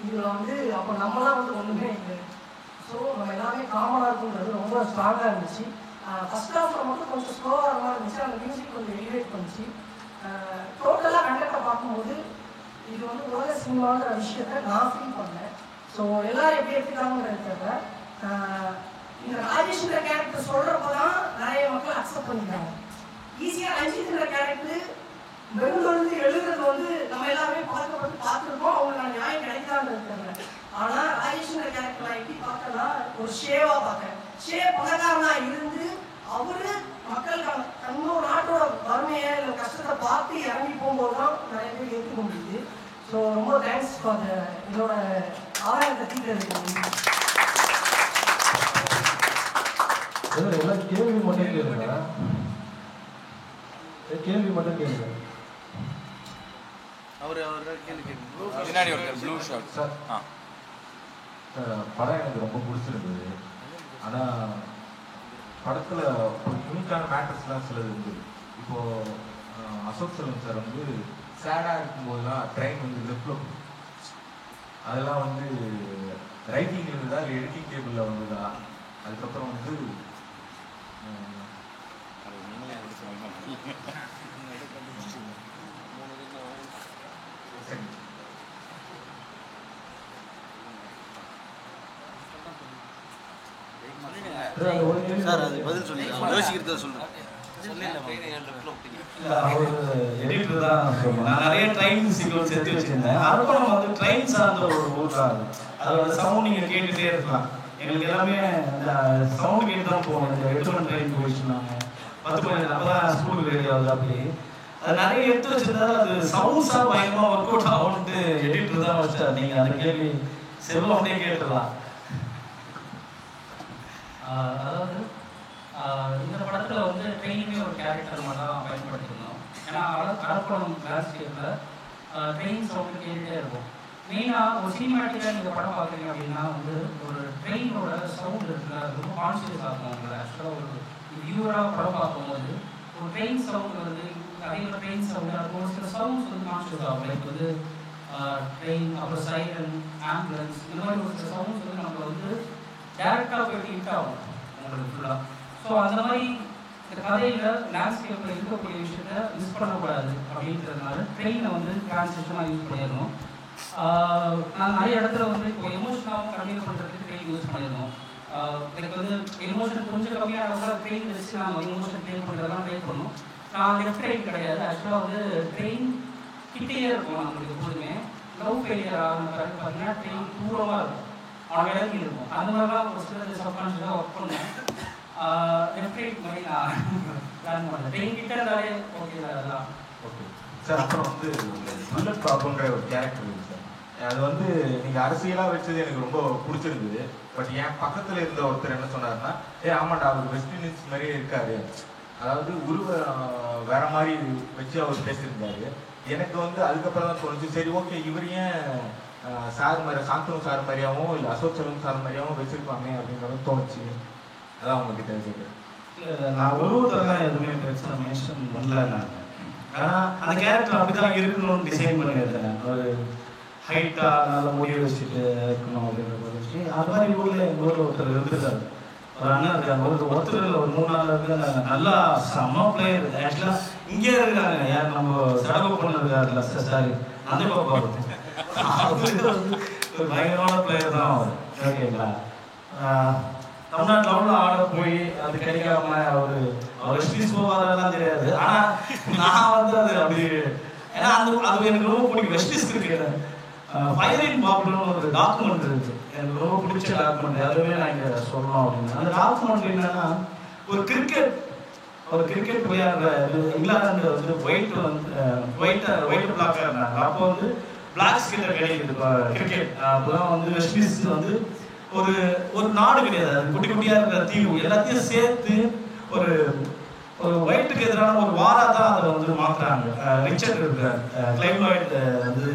இதில் வந்து அப்போ நம்மளாம் வந்து ஒன்றுமே இல்லை. ஸோ நம்ம எல்லாமே காமனாக இருக்குன்றது ரொம்ப ஸ்ட்ராங்காக இருந்துச்சு. ஃபஸ்ட் ஹாஃபில் மட்டும் கொஞ்சம் ஸ்லோவாக மாதிரி இருந்துச்சு, அந்த மியூசிக் கொஞ்சம் எலிவேட் பண்ணிச்சு. டோட்டலாக கண்டக்டை பார்க்கும்போது இது வந்து உலக சினிமான்ற விஷயத்த நான் ஃபீல் பண்ணேன். ஸோ எல்லோரும் எப்படி எடுத்துக்காங்கன்றது தெரியல. இந்த ராஜேஷ்ன்ற கேரக்டர் சொல்கிறப்ப தான் நிறைய மக்கள் அக்செப்ட் பண்ணிக்கிறாங்க. ஈஸியாக ரஞ்சித்ன்ற கேரக்டர் வெறும் எழுதுறது வந்து நம்ம எல்லாருமே பார்த்துருக்கோம், அவங்களுக்கு நியாயம் கிடைக்காதுன்றது தெரியல. ஆனால் ராஜேஷ்ன்ற கேரக்டர் நான் எப்படி பார்த்தேன்னா ஒரு ஷேவாக பார்த்தேன். பணக்காரனா இருந்து அவரு மக்கள் இன்னொரு நாட்டோட வறுமையை இல்லை கஷ்டத்தை பார்த்து இறங்கி போகும்போது தான் நிறைய பேர் ஏற்றுக்க முடியுது. ஸோ ரொம்ப தேங்க்ஸ் ஃபார் இதோட ஆதாயத்தை தீர்த்து.
எல்லாம் கேள்வி மட்டும் கேளுங்க, கேள்வி மட்டும் கேளுங்க.
பின்னாடி ஒருத்தர் ப்ளூ ஷர்ட்
சார். படம் எனக்கு ரொம்ப பிடிச்சிருந்தது. ஆனால் படத்தில் ஒரு யூனிக்கான மேட்டர்ஸ்லாம் சிலது இருந்தது. இப்போது அசோக் செல்வன் சார் வந்து சேடாக இருக்கும்போதெல்லாம் ட்ரெயின் வந்து லெஃப்டில் அதெல்லாம் வந்து ரைட்டிங் இருந்ததா இல்லை எடிட்டிங் டேபிளில் வந்ததா? அதுக்கப்புறம் வந்து
சார் அது பதில் சொல்லி யோசிக்கிறத சொல்றேன்.
எடிட்டர் தான் சொல்லுவேன். நான் நிறைய ட்ரெயின் சீக்வன்ஸ் எடுத்து வச்சிருந்தேன். அரக்கோணம் வந்து ட்ரெயின் சார்ந்த ஒரு ஊர் தான். அதோட சவுண்ட் நீங்கள் கேட்டுகிட்டே இருக்கலாம். எங்களுக்கு எல்லாமே அந்த சவுண்ட் கேட்டு தான் போகணும். இந்த 8 மணி ட்ரெயின் போயிடுச்சுனாங்க 10 மணி அப்போ தான் ஸ்கூலுக்கு ரெடி ஆகுது. அப்படி அது நிறைய எடுத்து வச்சிருந்தாலும் அது சவுண்ட்ஸாக பயங்கரமாக ஒர்க் அவுட் ஆகும்ட்டு எடிட்டர் தான் வச்சார். நீங்கள் அந்த கேள்வி செல்வம்னே கேட்டுடலாம்.
அதாவது இந்த படத்தில் வந்து ட்ரெயினுமே ஒரு கேரக்டர் மாதிரி தான் பயன்படுத்திருந்தோம். ஏன்னா அரக்கோணம் லேண்ட்ஸ்கேப்பில் ட்ரெயின் சவுண்டு கேட்டுகிட்டே இருக்கும். மெயினாக ஒரு சினிமேட்டிக்காக நீங்கள் படம் பார்க்குறீங்க அப்படின்னா வந்து ஒரு ட்ரெயினோட சவுண்ட் இருக்குல்ல, அது ரொம்ப கான்சியஸ் ஆகும். உங்களை ஆக்சுவலாக ஒரு வியூவராக படம் பார்க்கும்போது ஒரு ட்ரெயின் சவுண்ட் வருது, அதே ஒரு ட்ரெயின் சவுண்டு, அது ஒரு சில சவுண்ட்ஸ் வந்து கான்சியஸ் ஆகும். லைக் வந்து ட்ரெயின், அப்புறம் சைரன், ஆம்புலன்ஸ், இந்த மாதிரி ஒரு சில சவுண்ட்ஸ் வந்து நம்ம வந்து டேரெக்டாக போய்ட்டு ஹிட் ஆகும் உங்களுக்கு ஃபுல்லாக. ஸோ அந்த மாதிரி இந்த கதையில் லேண்ட்ஸ்கேப்பில் இருக்கக்கூடிய விஷயத்த மிஸ் பண்ணக்கூடாது அப்படின்றதுனால ட்ரெயினை வந்து டிரான்ஸ்லேஷனாக யூஸ் பண்ணிடணும். நான் நிறைய இடத்துல வந்து இப்போ எமோஷனாகவும் கன்வே பண்ணுறதுக்கு ட்ரெயின் யூஸ் பண்ணியிருந்தோம். எனக்கு வந்து எமோஷன் கொஞ்சம் கம்மியாக கூட ட்ரெயின் வச்சு நாங்கள் எமோஷன் ட்ரெயின் பண்ணுறதெல்லாம் ட்ரை பண்ணோம். நான் லெஃப்ட் ட்ரெயின் கிடையாது. ஆக்சுவலாக வந்து ட்ரெயின் கிட்டேயே இருக்கும். நம்மளுக்கு எப்போதுமே லவ் ஃபெயிலியர் ஆகிற பிறகு பார்த்தீங்கன்னா ட்ரெயின் தூரமாக இருக்கும், அவங்க இறங்கி இருக்கும். அந்த மாதிரிலாம் ஒரு சில சப்கான்ஷியஸாக ஒர்க் பண்ணேன். எஃப்ரேட் மாதிரி நான் பிளான் பண்ணல. ட்ரெயின் கிட்ட இருந்தாலே ஓகே சார் அதெல்லாம்.
Okay sir. அப்புறம் வந்து புல்லட் பாப்புன்ற ஒரு கேரக்டர் இருக்குது சார். அது வந்து நீங்கள் அரசியலாக வச்சது எனக்கு ரொம்ப பிடிச்சிருந்தது. பட் என் பக்கத்தில் இருந்த ஒருத்தர் என்ன சொன்னார்னா, ஆமாண்டா அவர் வெஸ்ட் இண்டீஸ் மாதிரியே இருக்காரு, அதாவது வேற மாதிரி வச்சு அவர் பேசியிருந்தாரு. எனக்கு வந்து அதுக்கப்புறம் தான் தோணுச்சு, சரி ஓகே இவர் ஏன் சார் மாதிரி சாந்தனு சார் மாதிரியாகவும் இல்லை அசோக் செல்வம் சார் மாதிரியாகவும் வச்சிருப்பாங்க அப்படிங்கிறது தோணுச்சு. அதான் உங்ககிட்ட கேட்குறேன்.
நான் உருவத்தெல்லாம் எதுவுமே பெருசாக மென்ஷன் பண்ணல நான். ஆனால் அந்த கேரக்டர் அப்படி தான் இருக்கணும்னு டிசைன் பண்ணியிருந்தேன். ஒரு ஹைட்டாக நல்லா முடி வச்சுட்டு இருக்கணும் அப்படின்ற போது அது மாதிரி ஊரில் எங்கள் ஊரில் ஒருத்தர் இருந்துருக்காரு, ஒரு அண்ணன் இருக்காங்க. ஒருத்தர் ஒரு 3 நாள் இருக்கு, நல்லா செம்ம பிளேயர். ஆக்சுவலாக இங்கே இருக்காங்க, யார் நம்ம சடகு பொண்ணு இருக்காருல்ல சாரி அந்த பாப்பா, அவருக்கு வந்து ஒரு பயங்கரமான பிளேயர் தான் அவர். ஓகேங்களா, தமிழ்நாட்டில் அவ்வளோ ஆட போய் அது கிடைக்காம அவர் ஸ்பீச் போவாரெல்லாம் தெரியாது. ஆனால் நான் வந்து அது அப்படி, ஏன்னா அது எனக்கு ரொம்ப பிடிக்கும். வெஸ்ட் கிரிக்கெட் ஃபயரின் பாப்புலர்னு ஒரு டாக்குமெண்ட் இருக்குது, எனக்கு ரொம்ப பிடிச்ச டாக்குமெண்ட். அதுவே நான் இங்கே சொல்லணும் அப்படின்னு. அந்த டாக்குமெண்ட் என்னன்னா, ஒரு கிரிக்கெட் விளையாடுற இங்கிலாந்து வந்து ஒயிட் பிளாக்காக இருந்தாங்க. அப்போ வந்து பிளாக்ஸ் கிட்ட கிடைக்குது கிரிக்கெட். அப்போதான் வந்து வெஸ்ட் இண்டீஸ் வந்து ஒரு நாடு கிடையாது, அது குட்டி குட்டியாக இருக்கிற தீவு எல்லாத்தையும் சேர்த்து ஒரு ஒயிட்டுக்கு எதிரான ஒரு வாரா தான் அதை வந்து மாற்றுறாங்க. ரிச்சர்ட் இருக்கார், கிளைவ் லாய்ட் வந்து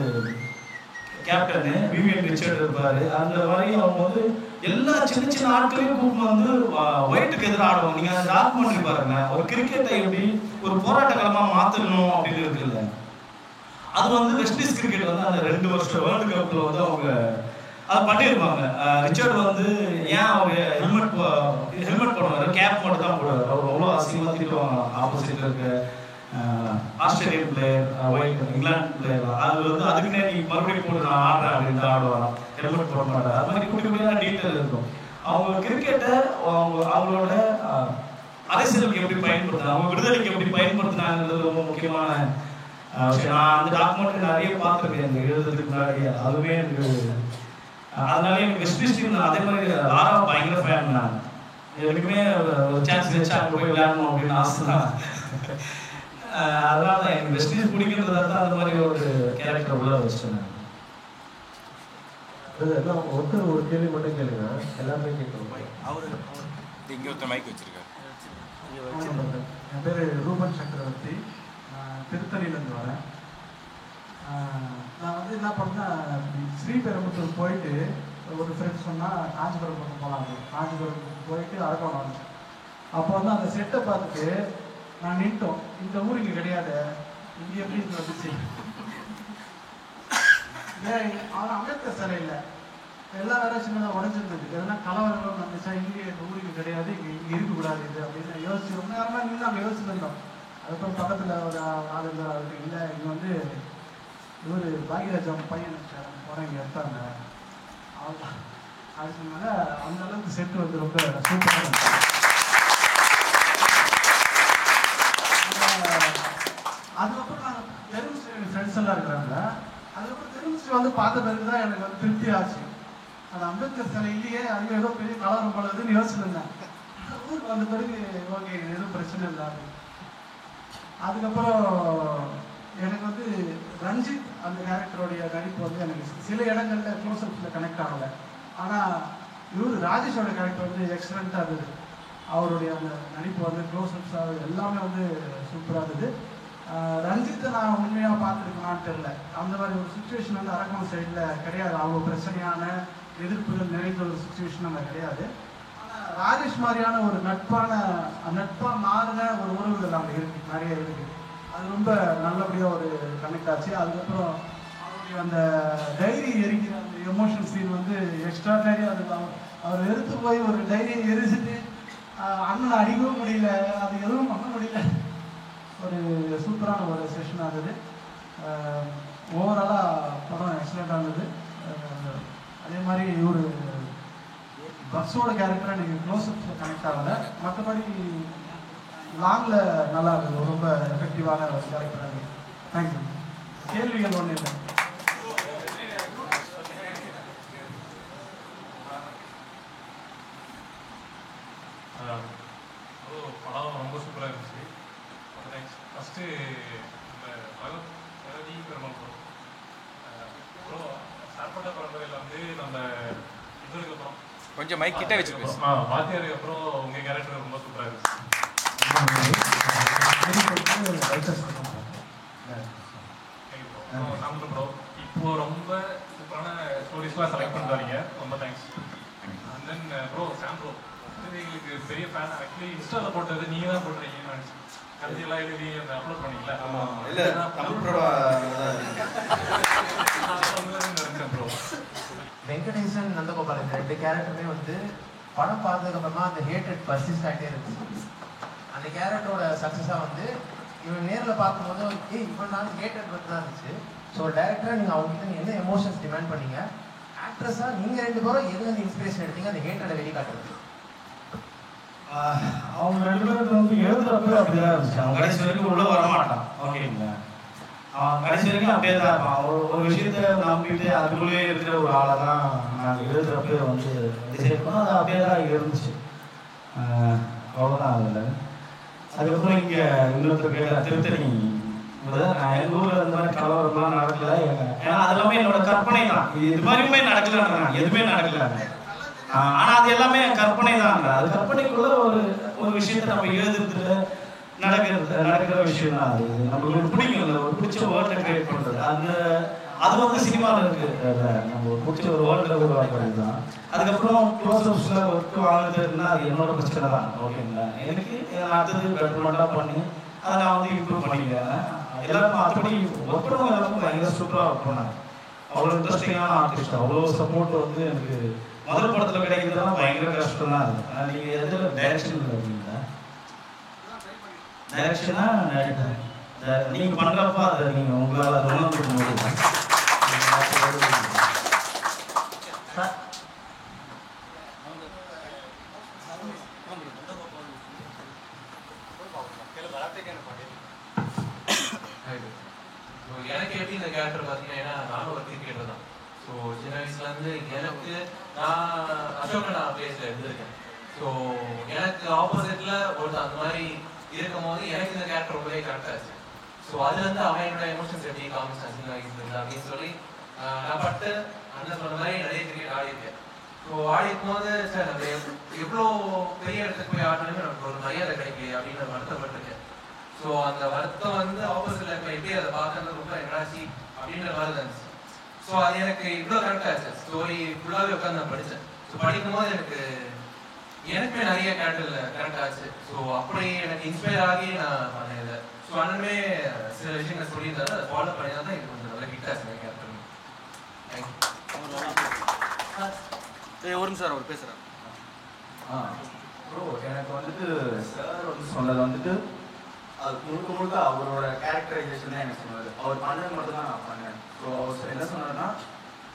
கேப்டனு, விவியன் ரிச்சர்ட் இருப்பாரு. அந்த மாதிரி அவங்க வந்து எல்லா சின்ன சின்ன ஆட்களையும் கூப்பிட்டு வந்து ஒயிட்டுக்கு எதிராக ஆடுவாங்க. நீங்கள் அந்த டாக்குமெண்ட்ரி பாருங்க, ஒரு கிரிக்கெட்டை எப்படி ஒரு போராட்டக்காலமாக மாற்றணும் அப்படின்னு இருக்குல்ல, அது வந்து வெஸ்ட் இண்டீஸ் கிரிக்கெட் வந்து அந்த 2 வருஷம் வேர்ல்டு கப்பில் வந்து அவங்க அதை பண்ணியிருப்பாங்க. ரிச்சர்ட் வந்து ஏன் அவங்க ஹெல்மெட் போடுவார், கேப் மட்டும் தான் போடுவார். அவர் அவ்வளோ அசிங்கமாக திட்டுவாங்க. ஆப்போசிட்டில் இருக்க ஆஸ்திரேலியன் பிளேயர், இங்கிலாந்து பிளேயர், அது வந்து அதுக்குன்னே நீ மறுபடியும் போட்டு நான் ஆடுறேன் அப்படின்னு ஆடுவாராம், ஹெல்மெட் போட மாட்டார். அது மாதிரி குட்டி குட்டியான டீட்டெயில் இருக்கும். அவங்க கிரிக்கெட்டை அவங்களோட அரசியலுக்கு எப்படி பயன்படுத்தினாங்க, அவங்க விடுதலைக்கு எப்படி பயன்படுத்தினாங்கிறது ரொம்ப முக்கியமான விஷயம். நான் அந்த டாக்குமெண்ட்ரி நிறைய பார்த்துருக்கேன் இந்த எழுதுறதுக்கு முன்னாடி. அதுவே எனக்கு அதனால எனக்கு வெஸ்ட் இண்டீஸ் அதே மாதிரி லாரா பயங்கர ஃபேன். நான் எனக்குமே ஒரு சான்ஸ் வச்சு அங்கே போய் விளையாடணும் அப்படின்னு ஆசை தான். அதனால தான் எனக்கு வெஸ்ட் இண்டீஸ் பிடிக்கிறதா தான் அந்த மாதிரி ஒரு கேரக்டர் உள்ள வச்சுட்டேன்.
எல்லாம் ஒருத்தர் ஒரு கேள்வி மட்டும் கேளுங்க, எல்லாருமே கேட்கணும்.
அவர் இங்கே ஒருத்தர் மைக் வச்சிருக்காரு.
என் பேர் ரூபன் சக்கரவர்த்தி, நான் திருத்தணியிலேருந்து வரேன். நான் வந்து என்ன பண்ணேன், ஸ்ரீபெரும்புத்தூர் போயிட்டு ஒரு ஃப்ரெண்ட்ஸ் சொன்னால் காஞ்சிபுரம் பக்கம் போகலாம். காஞ்சிபுரம் போயிட்டு அரக்கோணம் வந்தேன். அப்போ வந்து அந்த செட்டை பார்த்துட்டு நான் நின்ட்டோம், இந்த ஊர் இங்கே கிடையாது, இங்கே எப்படி இங்கே வந்துச்சு. ஆனால் அம்பேத்கர் சிலை இல்லை, எல்லா வேற சின்னதாக உடஞ்சிருந்தது. எதனா கலவரங்களும் வந்துச்சா, இங்கே இந்த ஊருக்கு கிடையாது, இங்கே இருக்கக்கூடாது இது அப்படின்னு யோசிச்சு ரொம்ப நேரமாக நின்று நாங்கள் யோசிச்சுருந்தோம். அதுக்கப்புறம் பக்கத்தில் ஒரு ஆள் இருந்தார், அவருக்கு இல்லை இங்கே வந்து இவர் பாக்யராஜம் பையன் போகிறேன் இங்கே எடுத்தாங்க அவ்வளோ அது சொன்னாங்க. அந்த அளவுக்கு செட்டு வந்து ரொம்ப சூப்பராக இருந்துச்சு. அதுக்கப்புறம் நாங்கள் தெருமுஸ்ரீ ஃப்ரெண்ட்ஸ் எல்லாம் இருக்கிறாங்க. அதுக்கப்புறம் தெருமுஸ்ரீ வந்து பார்த்த பிறகு தான் எனக்கு வந்து திருப்தி ஆச்சு. அது அம்பேத்கர் சிலை இல்லையே, அது ஏதோ பெரிய கலவரம் போலதுன்னு யோசிச்சுருந்தேன். ஊருக்கு வந்த பிறகு ஓகே எதுவும் பிரச்சனை இல்லை. அதுக்கப்புறம் எனக்கு வந்து ரஞ்சித் அந்த கேரக்டருடைய நடிப்பு வந்து எனக்கு சில இடங்களில் க்ளோஸ்அப்ஸில் கனெக்ட் ஆகலை. ஆனால் இவர் ராஜேஷோட கேரக்டர் வந்து எக்ஸலண்ட்டாக இருந்தது. அவருடைய அந்த நடிப்பு வந்து க்ளோஸ்அப்ஸாக எல்லாமே வந்து சூப்பராக இருந்தது. ரஞ்சித்தை நான் உண்மையாக பார்த்துருக்கலான்னு தெரியல. அந்த மாதிரி ஒரு சுச்சுவேஷன் வந்து அரக்கோணம் சைடில் கிடையாது. அவ்வளோ பிரச்சனையான எதிர்ப்புகள் நிறைந்த ஒரு சுச்சுவேஷன் அங்கே கிடையாது. ஆனால் ராஜேஷ் மாதிரியான ஒரு நட்பாக மாறின ஒரு உறவுகள் அங்கே இருக்குது, நிறைய இருக்குது. அது ரொம்ப நல்லபடியாக ஒரு கனெக்ட் ஆச்சு. அதுக்கப்புறம் அவருடைய அந்த டைரி எரிக்கிற அந்த எமோஷன் சீன் வந்து எக்ஸ்ட்ராடனரி. அது அவர் எடுத்து போய் ஒரு டைரியை எரிச்சிட்டு அண்ணனை அடிக்கவும் முடியல, அது எதுவும் பண்ண முடியல. ஒரு சூப்பரான ஒரு செஷன் ஆகுது. ஓவராலாக படம் எக்ஸலண்ட்டாக இருந்தது. அதே மாதிரி ஒரு பஸ்ஸோட கேரக்டரை நீங்கள் க்ளோஸ்அப்ஸில் கனெக்ட் ஆகலை, மற்றபடி லாங்கில் நல்லா இருக்குது. ரொம்ப எஃபெக்டிவான ஒரு கேரக்டராக இருக்குது. தேங்க்யூ. கேள்விகள் ஒன்றும் இல்லை.
கொஞ்சம் மைக் கிட்ட வச்சு பேசு.
வாத்தியாருக்கு அப்புறம் உங்க கேரக்டர் ரொம்ப சூப்பரா இருக்கு. சாம்பிள் ப்ரோ இப்போ ரொம்ப சூப்பரான ஸ்டோரிஸ்லாம் செலக்ட் பண்ணுறாங்க, ரொம்ப thanks. And then bro Sam bro எங்களுக்கு பெரிய ஃபேன். ஆக்சுவலி இன்ஸ்டாவில் போட்டது நீங்கள் தான் போட்டுறீங்கன்னு நினச்சி கருதியெல்லாம் எழுதி அந்த அப்லோட் பண்ணீங்களா?
இல்லை தமிழ் ப்ரோ
ப்ரோ
வெங்கடேசன் நந்தகோபால் இந்த 2 கேரக்டருமே வந்து படம் பார்த்ததுக்கு அப்புறமா அந்த ஹேட்டட் பர்சிஸ்ட் ஆகிட்டே இருந்துச்சு. அந்த கேரக்டரோட சக்ஸஸாக வந்து இவன் நேரில் பார்க்கும்போது இவன் நான் ஹேட்டட் பற்றி தான் இருந்துச்சு. ஸோ டேரக்டராக நீங்கள் அவங்ககிட்ட என்ன எமோஷன்ஸ் டிமாண்ட் பண்ணீங்க, ஆக்ட்ரஸாக நீங்கள் 2 பேரும் எதுலேருந்து இன்ஸ்பிரேஷன் எடுத்தீங்க அந்த ஹேட்டடை வெளிக்காட்டுறது?
அவங்க 2 பேருக்கு வந்து எழுதுறப்ப அப்படிதான் இருந்துச்சு. அவன் கடைசி வரைக்கும் உள்ள வர மாட்டான். ஓகேங்களா, அவன் கடைசி வரைக்கும் அப்படியே தான் இருப்பான். ஒரு விஷயத்த நம்பிட்டு அதுக்குள்ளேயே இருக்கிற ஒரு ஆளை தான் நாங்கள் எழுதுறப்ப வந்து டிசைட் பண்ணோம். அது அப்படியே தான் இருந்துச்சு. அவ்வளோதான். அதில் அதுக்கப்புறம் இங்கே இன்னொருத்தர் கேட்ட திருத்தணி நான் எங்கள் ஊரில் இந்த மாதிரி கலவரம்லாம் நடக்கல. ஏன்னா அது எல்லாமே என்னோட கற்பனை தான். இது மாதிரியுமே நடக்கலன்றாங்க, எதுவுமே நடக்கல. ஆனால் அது எல்லாமே கற்பனை தான். அது கற்பனைக்குள்ள ஒரு விஷயத்தை நம்ம எழுதுறதுல நடக்கிற விஷயம் தான். அது நம்மளுக்கு பிடிக்கும், ஒரு பிடிச்ச வேர்ல்டை கிரியேட் பண்ணுறது. அது வந்து சினிமாவில் இருக்குது. நம்ம பிடிச்ச ஒரு வேர்ல்டை உருவாக்குறது தான். அதுக்கப்புறம் க்ளோஸ்அப்ஸில் ஒர்க் வாங்குறதுன்னா அது என்னோட பிரச்சனை தான். ஓகேங்களா, எனக்கு அடுத்தது பெட்டர்மெண்ட்டாக பண்ணி அதை நான் வந்து இம்ப்ரூவ் பண்ணிக்கிறேன். எல்லாருக்கும் மற்றபடி ஒர்க் பண்ணவங்க எல்லாருக்கும் பயங்கர சூப்பராக ஒர்க் பண்ணாங்க. அவ்வளோ இன்ட்ரெஸ்டிங்கான ஆர்டிஸ்ட், அவ்வளோ சப்போர்ட் வந்து எனக்கு முதல் படத்தில் கிடைக்கிறதுலாம் பயங்கர கஷ்டம் தான். அது ஆனால் நீங்கள் எதில் டைரக்ஷன் இருக்கீங்களா, டைரக்ஷனா நீங்கள் பண்ணுறப்ப அதை நீங்கள் உங்களால் அதை உணர்ந்து முடியும்.
எனக்கு எப்படி இந்த கேரக்டர் பார்த்தீங்கன்னா நானும் ஒரு கிரிக்கெட்டர் தான். ஸோ சின்ன வயசுலேருந்து எனக்கு நான் அசோகனா பிளேஸில் இருந்திருக்கேன். ஸோ எனக்கு ஆப்போசிட்டில் ஒருத்தர் அந்த மாதிரி இருக்கும் போது எனக்கு இந்த கேரக்டர் ரொம்பவே கரெக்டாக இருந்துச்சு. ஸோ அதுலேருந்து அவன் என்னோட எமோஷன்ஸ் எப்படி காமிச்சான் சின்ன வயசுலேருந்து அப்படின்னு சொல்லி நான் பட்டு அண்ணன் சொன்ன மாதிரி நிறைய கிரிக்கெட் ஆடிருக்கேன். ஸோ ஆடி இருக்கும்போது சார் நம்ம எவ்வளோ பெரிய இடத்துக்கு போய் ஆடணுமே நமக்கு ஒரு மரியாதை கிடைக்கலையே அப்படின்னு வருத்தப்பட்டிருக்கேன். ஸோ அந்த வருத்தம் வந்து ஆப்போசிட்ல இருக்க எப்படி அதை பார்க்கறது ரொம்ப என்னாச்சு அப்படின்ற மாதிரி இருந்துச்சு. ஸோ அது எனக்கு இவ்வளோ கரெக்டாக இருந்துச்சு. ஸ்டோரி ஃபுல்லாகவே உட்காந்து நான் படித்தேன். ஸோ படிக்கும்போது எனக்குமே நிறைய கேரக்டர் கரெக்ட் ஆச்சு. ஸோ அப்படி எனக்கு இன்ஸ்பயர் ஆகி நான் பண்ணேன். ஸோ அண்ணனுமே சில விஷயங்கள் சொல்லியிருந்தாரு, அதை ஃபாலோ பண்ணி தான் இது கொஞ்சம் நல்லா ஹிட் ஆச்சு கேரக்டர்.
ஒரு நிமிஷம் அவர் பேசுகிறார்.
ப்ரோ எனக்கு வந்துட்டு சார் வந்து சொன்னது வந்துட்டு அது முழுக்க அவரோட கேரக்டரைசேஷன் தான் எனக்கு சொன்னார். அவர் பண்ணது மட்டும் தான் நான் பண்ணேன். ஸோ அவர் என்ன சொன்னார்னா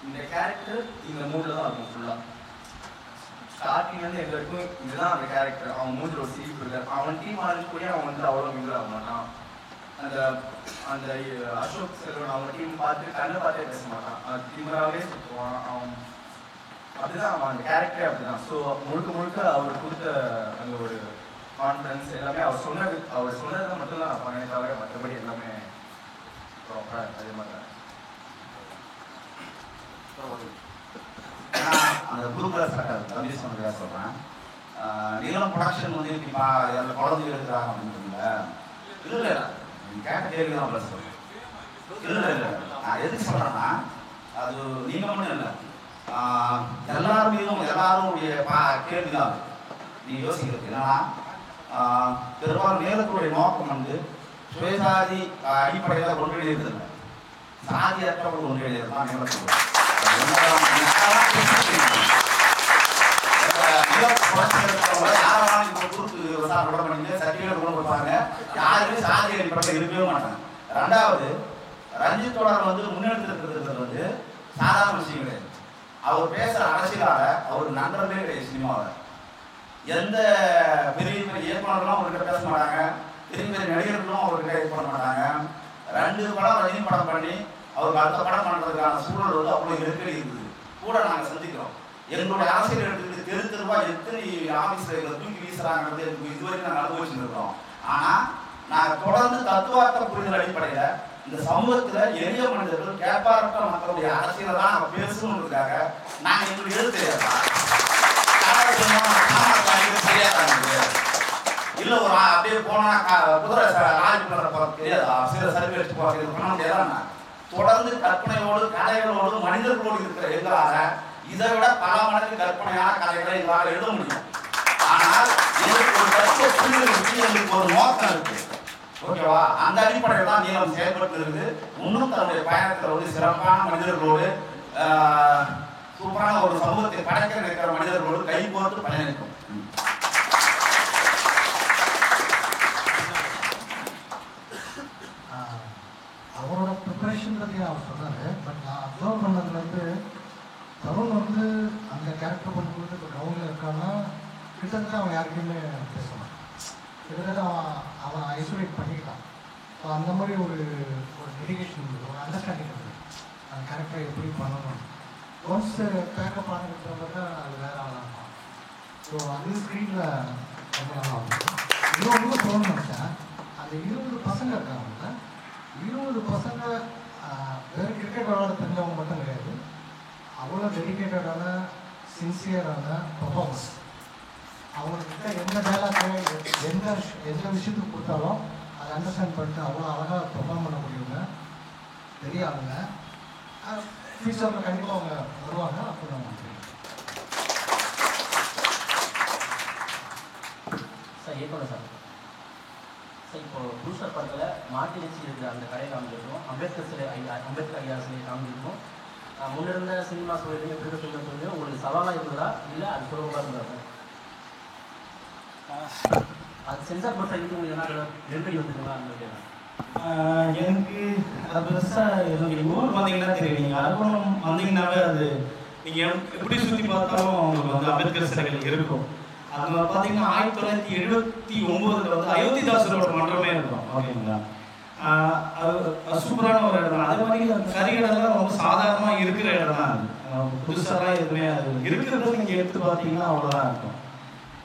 இந்த கேரக்டர் இந்த மூடில் தான் இருக்கும் ஃபுல்லாக. ஸ்டார்டிங்லேருந்து எந்த வரைக்கும் இதுதான் அந்த கேரக்டர். அவன் மூஞ்சில் ஒரு சிரிப்பு இருக்கார். அவன் டீம் ஆரம்பிச்சு அவன் வந்து அவ்வளோ மிங்கிள் ஆக மாட்டான். அந்த அசோக் செல்வன் அவங்க டீம் பார்த்து கண்ணை பார்த்தே பேச மாட்டான். திமுறாவே சுற்றுவான். அவன் அப்படிதான் அவன் அந்த கேரக்டரே அப்படிதான். ஸோ முழுக்க அவர் கொடுத்த அந்த ஒரு கான்ஃபிடன்ஸ் எல்லாமே அவர் சொன்னதை மட்டும் தான் நான் பண்ணேன், தவிர மற்றபடி எல்லாமே ப்ராப்பராக அதே மாதிரி தான். அந்த குரூப்ல தம்பி சொன்னதாக சொல்கிறேன். நீளம் ப்ரொடக்ஷன் வந்து இப்போ அதில் குழந்தைங்க இருக்கிறாங்க அப்படின்றதுல இல்லை கேட்ட கேள்வி தான் ப்ளஸ் சொல்கிறேன். இல்லை நான் எதுக்கு சொல்கிறேன்னா அது நீங்கள் மட்டும் இல்லை எல்லாருடைய கேள்வி தான். நீங்கள் யோசிக்கிறது என்னன்னா பெரும்பாலும் நேரத்துடைய நோக்கம் வந்து சுயசாதி அடிப்படையில் ஒன்றிணைகிறது இல்லை, சாதி அற்றவர்கள் ஒன்றிணைகிறது தான் நேரத்துடைய. யாரும் இப்போ குறுக்கு விவசாயம் கூட பண்ணி சர்டிஃபிகேட் கூட கொடுப்பாங்க. யாருமே சாதி அடிப்படையில் இருக்கவே மாட்டாங்க. ரெண்டாவது ரஞ்சித் தொடர் வந்து முன்னெடுத்துருக்கிறது வந்து சாதாரண விஷயம் கிடையாது. அவர் பேசுகிற அரசியலால் அவர் நண்பர்களே கிடையாது. சினிமாவில் எந்த பெரிய இயக்குநர்களும் அவர்கிட்ட பேச மாட்டாங்க, பெரிய நடிகர்களும் அவர்கிட்ட இது பண்ண மாட்டாங்க. 2 படம் ரஜினி படம் பண்ணி அவருக்கு அடுத்த படம் பண்ணுறதுக்கான சூழல் வந்து அவ்வளோ நெருக்கடி இருக்குது. கூட நாங்கள் சந்திக்கிறோம். எங்களுடைய அரசியல் எடுத்துக்கிட்டு தெருவா எத்தனை ஆஃபீஸில் எங்களை தூக்கி வீசுறாங்கிறது எனக்கு இதுவரைக்கும் நாங்கள் அனுபவிச்சுட்டு இருக்கிறோம். ஆனால் நாங்கள் தொடர்ந்து தத்துவார்த்த புரிதல் அடிப்படையில் இந்த சமூகத்தில் எளிய மனிதர்கள் கேட்பாரற்ற மக்களுடைய அரசியலை தான் நாங்கள் பேசணுன்றதுக்காக நாங்கள் எங்களுக்கு எழுத தெரியாதா இல்லை ஒரு அப்படியே போனால் குதிரை லாரி போகிற தெரியாது சில சர்வே எடுத்து போகிறது பண்ண முடியாதுன்னா தொடர்ந்து கற்பனையோடு கதைகளோடு மனிதர்களோடு இருக்கிற எங்களால் இதை விட பல மடங்கு கற்பனையான கதைகளை எங்களால் எழுத முடியும். ஆனால் எங்களுக்கு ஒரு கற்பனை புரிதல் இருக்கு, எங்களுக்கு ஒரு நோக்கம் இருக்கு. ஓகேவா? அந்த அடிப்படையில் தான் நீளம் செயல்பட்டு இருக்குது. இன்னும் தன்னுடைய பயணத்தில் வந்து சிறப்பான மனிதர்களோடு சூப்பரான ஒரு சமூகத்தை படைக்க நினைக்கிற மனிதர்களோடு கை கோர்த்து பயணிக்கும்.
அவரோட ப்ரிப்பரேஷன் பற்றி அவர் சொன்னார். பட் நான் அப்சர்வ் பண்ணதுல வந்து தருண் வந்து அந்த கேரக்டர் பண்ணும்போது இப்போ கிரவுண்டில் இருக்கான்னா கிட்டத்தட்ட அவன் யாருக்குமே பேசலாம், கிட்டத்தட்ட அவன் ஐசோலேட் பண்ணிக்கிட்டான். ஸோ அந்த மாதிரி ஒரு டெடிகேஷன், ஒரு அண்டர்ஸ்டாண்டிங் இருக்குது அந்த கேரக்டரை எப்படி பண்ணணும். ஒன்ஸ் பேக்கப் ஆனதுக்கு பார்த்தா அது வேற ஆளாக இருக்கும். ஸோ அது ஸ்க்ரீனில் ரொம்ப நல்லா இருக்கும். இன்னொன்று சொல்லணும்னு நினச்சேன், அந்த 20 பசங்க இருக்காங்கல்ல, 20 பசங்க வேறு கிரிக்கெட் விளையாட தெரிஞ்சவங்க மட்டும் கிடையாது, அவ்வளோ டெடிக்கேட்டடான சின்சியரான பர்ஃபார்மன்ஸ். அவங்கக்கிட்ட எந்த டைலாக்கு எந்த விஷயத்துக்கு கொடுத்தாலும் அதை அண்டர்ஸ்டாண்ட் பண்ணிட்டு அவ்வளோ அழகாக பெர்ஃபார்ம் பண்ணக்கூடியவங்க, பெரிய ஆளுங்க. ஃபியூச்சரில் கண்டிப்பாக அவங்க வருவாங்க. அப்போ நான்
சார் இயக்குனர் சார் இப்போ புதுசார் படத்தில் மாட்டி வச்சு இருக்கிற அந்த கடையை காமிச்சிருக்கோம், அம்பேத்கர் சிலை அம்பேத்கர் ஐயா சிலையை காமிச்சிருக்கோம். முன்னிருந்த சினிமா சூழலையும் எப்படி சொல்ல சொல்லியும் உங்களுக்கு சவாலாக இருந்ததா இல்லை அது சுலபமாக இருந்ததா? அது சென்சார் போர்ட் சைடு உங்களுக்கு என்ன நெருக்கடி வந்துருங்களா? அந்த
எனக்கு அது பெருசாக எனக்கு ஊர் வந்தீங்கன்னா தெரியும். நீங்கள் அரக்கோணம் வந்தீங்கன்னாவே அது நீங்கள் எப்படி சுற்றி பார்த்தாலும் உங்களுக்கு வந்து அம்பேத்கர் சிலைகள் இருக்கும். அது பார்த்தீங்கன்னா 1979 வந்து அயோத்திதாசரோட மன்றமே இருக்கும். ஓகேங்களா? அது சூப்பரான ஒரு இடம் தான். அதே மாதிரி அந்த கரிகடெல்லாம் ரொம்ப சாதாரணமாக இருக்கிற இடம் தான். அது புதுசாலாம் எதுவுமே அது இருக்கிறத நீங்கள் எடுத்து பார்த்தீங்கன்னா அவ்வளோதான் இருக்கும்.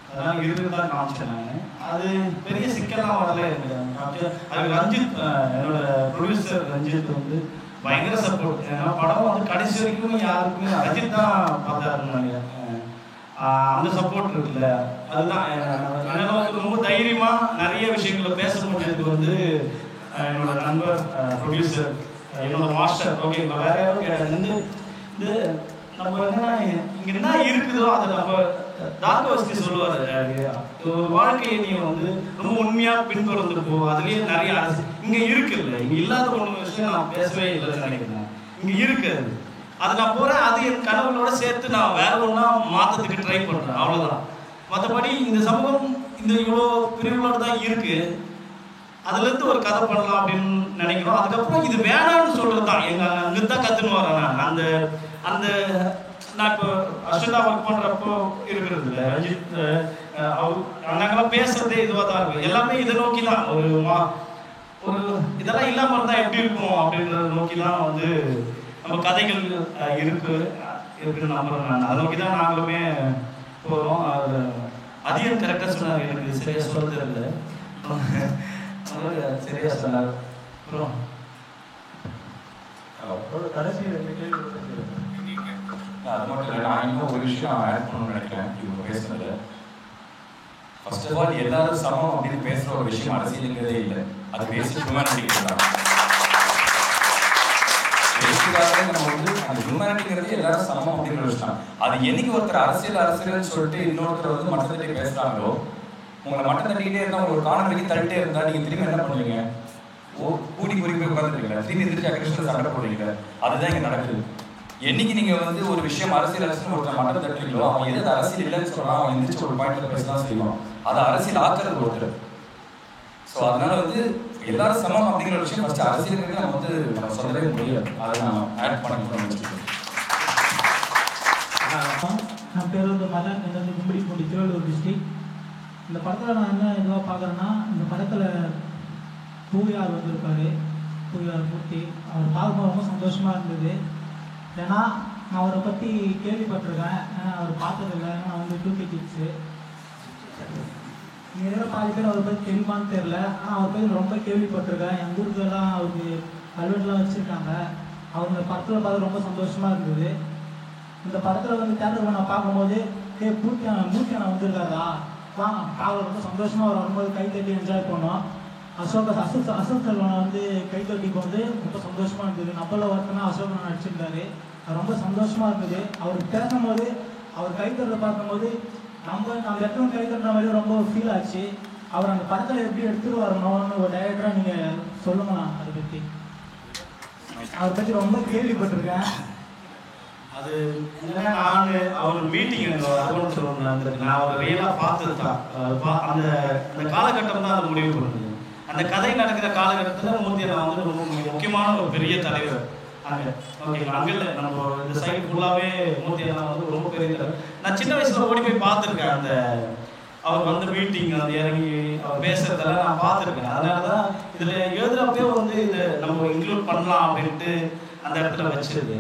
அதெல்லாம் இருக்கிறது தான் காமிச்சேன் நான். அது பெரிய சிக்கல்லாம் வரல எனக்கு. அது ரஞ்சித், என்னோட ப்ரொடியூசர் ரஞ்சித் வந்து பயங்கர சப்போர்ட். ஏன்னா படம் வந்து கடைசி வரைக்கும் யாருக்குமே ரஞ்சித் தான் பார்த்தாருன்னு நினைக்கிறேன். அந்த சப்போர்ட் இருக்குல்ல, அதுதான் என்னால் வந்து ரொம்ப தைரியமாக நிறைய விஷயங்களை பேச முடிஞ்சதுக்கு வந்து என்னோட நண்பர் ப்ரொடியூசர், என்னோட மாஸ்டர். ஓகேங்களா? வேற யாரும் கிடையாது. இது நம்ம என்ன இங்கே என்ன இருக்குதோ அதை நம்ம தாக்கவஸ்தி சொல்லுவார், ஒரு வாழ்க்கையை நீ வந்து ரொம்ப உண்மையாக பின்தொடர்ந்து போ, அதுலேயே நிறைய இங்கே இருக்குல்ல, இங்கே இல்லாத ஒன்று விஷயம் நான் பேசவே இல்லைன்னு நினைக்கிறேன். இங்கே இருக்குது, அது நான் போகிறேன், அது என் கனவுகளோட சேர்த்து நான் வேற ஒன்றா மாற்றத்துக்கு ட்ரை பண்ணுறேன், அவ்வளோதான். மற்றபடி இந்த சமூகம் இந்த இவ்வளோ பிரிவுகளோடு தான் இருக்குது, அதுலேருந்து ஒரு கதை பண்ணலாம் அப்படின்னு நினைக்கிறோம். அதுக்கப்புறம் இது வேணாம்னு சொல்கிறது தான் எங்கள் அங்கே தான் கற்றுன்னு வரேன் நான். அந்த அந்த நான் இப்போ அஸ்வதா ஒர்க் பண்ணுறப்போ இருக்கிறது இல்லை, ரஞ்சித் அவர் நாங்களாம் பேசுறதே இதுவாக தான் இருக்கும். எல்லாமே இதை நோக்கி தான் ஒரு இதெல்லாம் இல்லாமல் இருந்தால் எப்படி இருக்கும் அப்படின்றத நோக்கி தான் வந்து நம்ம கதைகள் இருக்குன்னு நம்புறேன் நான். அதை நோக்கி தான் நாங்களுமே போகிறோம். அது அதிகம் கரெக்டாக சொன்னார், எனக்கு சரியாக சொல்ல தெரியல, சரியாக சொன்னார். அப்புறம்
கடைசி 2 கேள்வி
அது மட்டும் இல்லை, நான் இன்னும் ஒரு விஷயம் ஆட் பண்ணணும்னு நினைக்கிறேன் இவங்க பேசுனது. ஃபர்ஸ்ட் ஆஃப் ஆல் எல்லாரும் சமம் அப்படின்னு பேசுகிற ஒரு விஷயம் அரசியலுங்கிறதே இல்லை, அது பேசிக் ஹியூமனிட்டி தான். பேசிக்காக நம்ம வந்து அந்த ஹியூமனிட்டிங்கிறதே எல்லாரும் சமம் அப்படின்னு விஷயம். அது என்னைக்கு ஒருத்தர் அரசியல்னு சொல்லிட்டு இன்னொருத்தர் வந்து மட்டம் தட்டி பேசுகிறாங்களோ, உங்களை மட்டம் தட்டிக்கிட்டே இருந்தால் உங்களுக்கு காண வரைக்கும் தள்ளிட்டே இருந்தால் நீங்கள் திரும்பி என்ன பண்ணுவீங்க? கூடி போய் உட்காந்துருக்கீங்க, திரும்பி எதிர்த்து அக்ரஷன் சண்டை போடுவீங்க. அதுதான் இங்கே நடக்குது. என்னைக்கு நீங்கள் வந்து ஒரு விஷயம் அரசியல் ஒருத்தர் மட்டம் தட்டுறீங்களோ, அவன் எது அரசியல் இல்லைன்னு சொல்லலாம், அவன் எந்திரிச்சு ஒரு பாயிண்ட்ல பேசலாம் செய்வான். அதை அரசியல் ஆக்குறது ஒருத்தர். ஸோ அதனால வந்து எல்லாரும் சமம் அப்படிங்கிற விஷயம் ஃபர்ஸ்ட் அரசியலுக்கு நம்ம வந்து நம்ம சொல்லவே முடியாது. அதை நான் ஆட் பண்ணிக்கணும்னு வச்சுக்கோங்க.
என் பேர் வந்து மதன், என்ன வந்து கும்படிப்பூண்டி, திருவள்ளூர் டிஸ்ட்ரிக்ட். இந்த படத்தில் நான் என்ன இதுவாக பார்க்குறேன்னா, இந்த படத்தில் பூவியார் வந்திருப்பார், பூவியார் மூர்த்தி. அவர் பார்க்கும்போது ரொம்ப சந்தோஷமாக இருந்தது. ஏன்னா நான் அவரை பற்றி கேள்விப்பட்டிருக்கேன், ஏன்னா அவர் பார்த்ததில்லை. ஏன்னா நான் வந்து 2K கிட்ஸு, இங்கே இருக்கிற பாதி பேர் அவரை பற்றி தெரியுமான்னு தெரில. ஆனால் அவர் பற்றி ரொம்ப கேள்விப்பட்டிருக்கேன். எங்கள் ஊருக்கெல்லாம் அவருக்கு கல்வெட்டுலாம் வச்சுருக்காங்க. அவங்க படத்தில் பார்த்து ரொம்ப சந்தோஷமாக இருந்தது. இந்த படத்தில் வந்து தேட்டரில் நான் பார்க்கும்போது மூர்த்தி அண்ணா வந்திருக்காரா வாங்க காலையில் ரொம்ப சந்தோஷமாக வரும்போது கை தட்டி என்ஜாய் பண்ணோம். அசோக் செல்வனை வந்து கை தட்டிக்கு வந்து ரொம்ப சந்தோஷமாக இருந்தது. நம்மள ஒருத்தனா அசோகன் நடிச்சிருந்தாரு, அது ரொம்ப சந்தோஷமாக இருந்தது. அவர் பேசும்போது அவர் கை தட்டுறதை பார்க்கும்போது நம்ம இடத்துல கை தட்டுற மாதிரி ரொம்ப ஃபீல் ஆச்சு. அவர் அந்த படத்தில் எப்படி எடுத்துகிட்டு வரணும்னு ஒரு டைரக்டராக நீங்கள் சொல்லுங்களா அதை பற்றி? அதை பற்றி ரொம்ப கேள்விப்பட்டிருக்கேன்.
அது என்னன்னா நான் அவர் மீட்டிங் அக்கௌண்ட் நான் அவர் ரியலாக பார்த்தது தான். அந்த அந்த காலகட்டம் தான் அது முடிவு பண்ணுது. அந்த கதை நடக்கிற காலகட்டத்தில் மூர்த்தி நான் வந்து ரொம்ப முக்கியமான ஒரு பெரிய தலைவர் அங்கே. ஓகேங்களா, அங்கே இல்லை, நம்ம இந்த சைடு ஃபுல்லாகவே மூர்த்தி நான் வந்து ரொம்ப பெரிய தலைவர். நான் சின்ன வயசில் ஓடி போய் பார்த்துருக்கேன். அந்த அவர் வந்து மீட்டிங் அந்த இறங்கி அவர் பேசுறதெல்லாம் நான் பார்த்துருக்கேன். அதனால தான் இதில் எழுதுறப்பே வந்து இதை நம்ம இன்க்ளூட் பண்ணலாம் அப்படின்ட்டு அந்த இடத்துல வச்சிருது.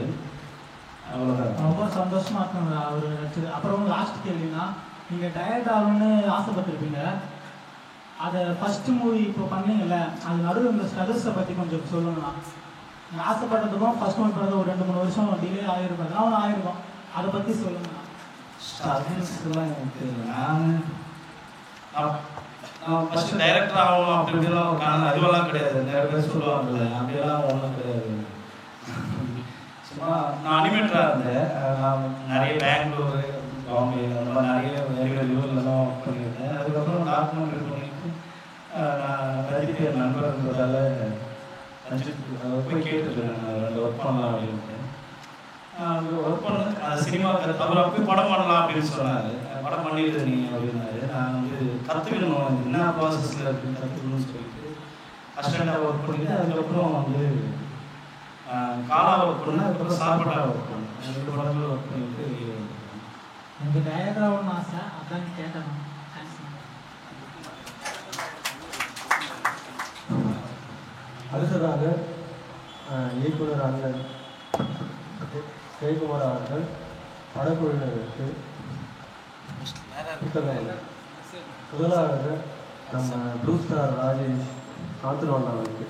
ரொம்ப சந்தோஷமா இருக்குங்க அவர் நடிச்சது. அப்புறம் லாஸ்ட் கேள்வினா, நீங்கள் டைரக்ட் ஆகணும்னு ஆசைப்பட்டிருப்பீங்க. அதை ஃபர்ஸ்ட் மூவி இப்போ பண்ணீங்கல்ல, அது நடுவில் இந்த ஸ்ட்ரகிள்ஸை பற்றி கொஞ்சம் சொல்லுங்கண்ணா. நீங்கள் ஆசைப்பட்டதுக்கும் ஃபர்ஸ்ட் மூவி பண்ணது ஒரு 2-3 வருஷம் டிலே ஆகிருக்கும், அதெல்லாம் ஒன்று ஆகிருக்கும், அதை பற்றி சொல்லுங்கண்ணா.
ஸ்ட்ரகிள்ஸ்லாம் எனக்கு நான் ஃபஸ்ட்டு டைரக்டர் ஆகணும் அப்படிலாம் அதுவெல்லாம் கிடையாது. நிறைய பேர் சொல்லுவாங்கல்ல, அப்படியெல்லாம் ஒன்றும் கிடையாது. சும்மா நான் அனிமேட்டராக இருந்தேன். நான் நிறைய பெங்களூரு, பாம்பே அந்த மாதிரி நிறைய வெளியூர்லாம் ஒர்க் பண்ணியிருந்தேன். அதுக்கப்புறம் டாக்குமெண்ட்ரி பண்ணிட்டு நான் ரஜினிகார் நண்பர்ன்றதால போய் கேட்டுருக்கேன், நான் 2 ஒர்க் பண்ணலாம் அப்படின்ட்டு. அங்கே ஒர்க் பண்ணது அது சினிமா அவர் போய் படம் பண்ணலாம் அப்படின்னு சொன்னார். படம் பண்ணிட்டு நீங்கள் அப்படின்னாரு. நான் வந்து கற்றுக்கணும், என்ன ப்ராசஸில் அப்படின்னு கற்றுக்கணும்னு சொல்லிட்டு அசிஸ்டண்ட்டாக ஒர்க் பண்ணிட்டு அதுக்கப்புறம் வந்து காலா ஒர்க் பண்ணேன். அதுக்கப்புறம் சாப்பாட்டா ஒர்க் பண்ணேன். 2 படங்கள் ஒர்க் பண்ணிட்டு
எனக்கு டைரக்டர் ஆகணும்னு ஆசை, அதான் கேட்டேன்.
அடுத்ததாக இயக்குனர் அண்ணன் ஜெயக்குமார் அவர்கள் படக்குழுவினருக்கு புத்தகம். முதலாக நம்ம ப்ளூ ஸ்டார் ராஜேஷ் காந்தரோன் அவருக்கு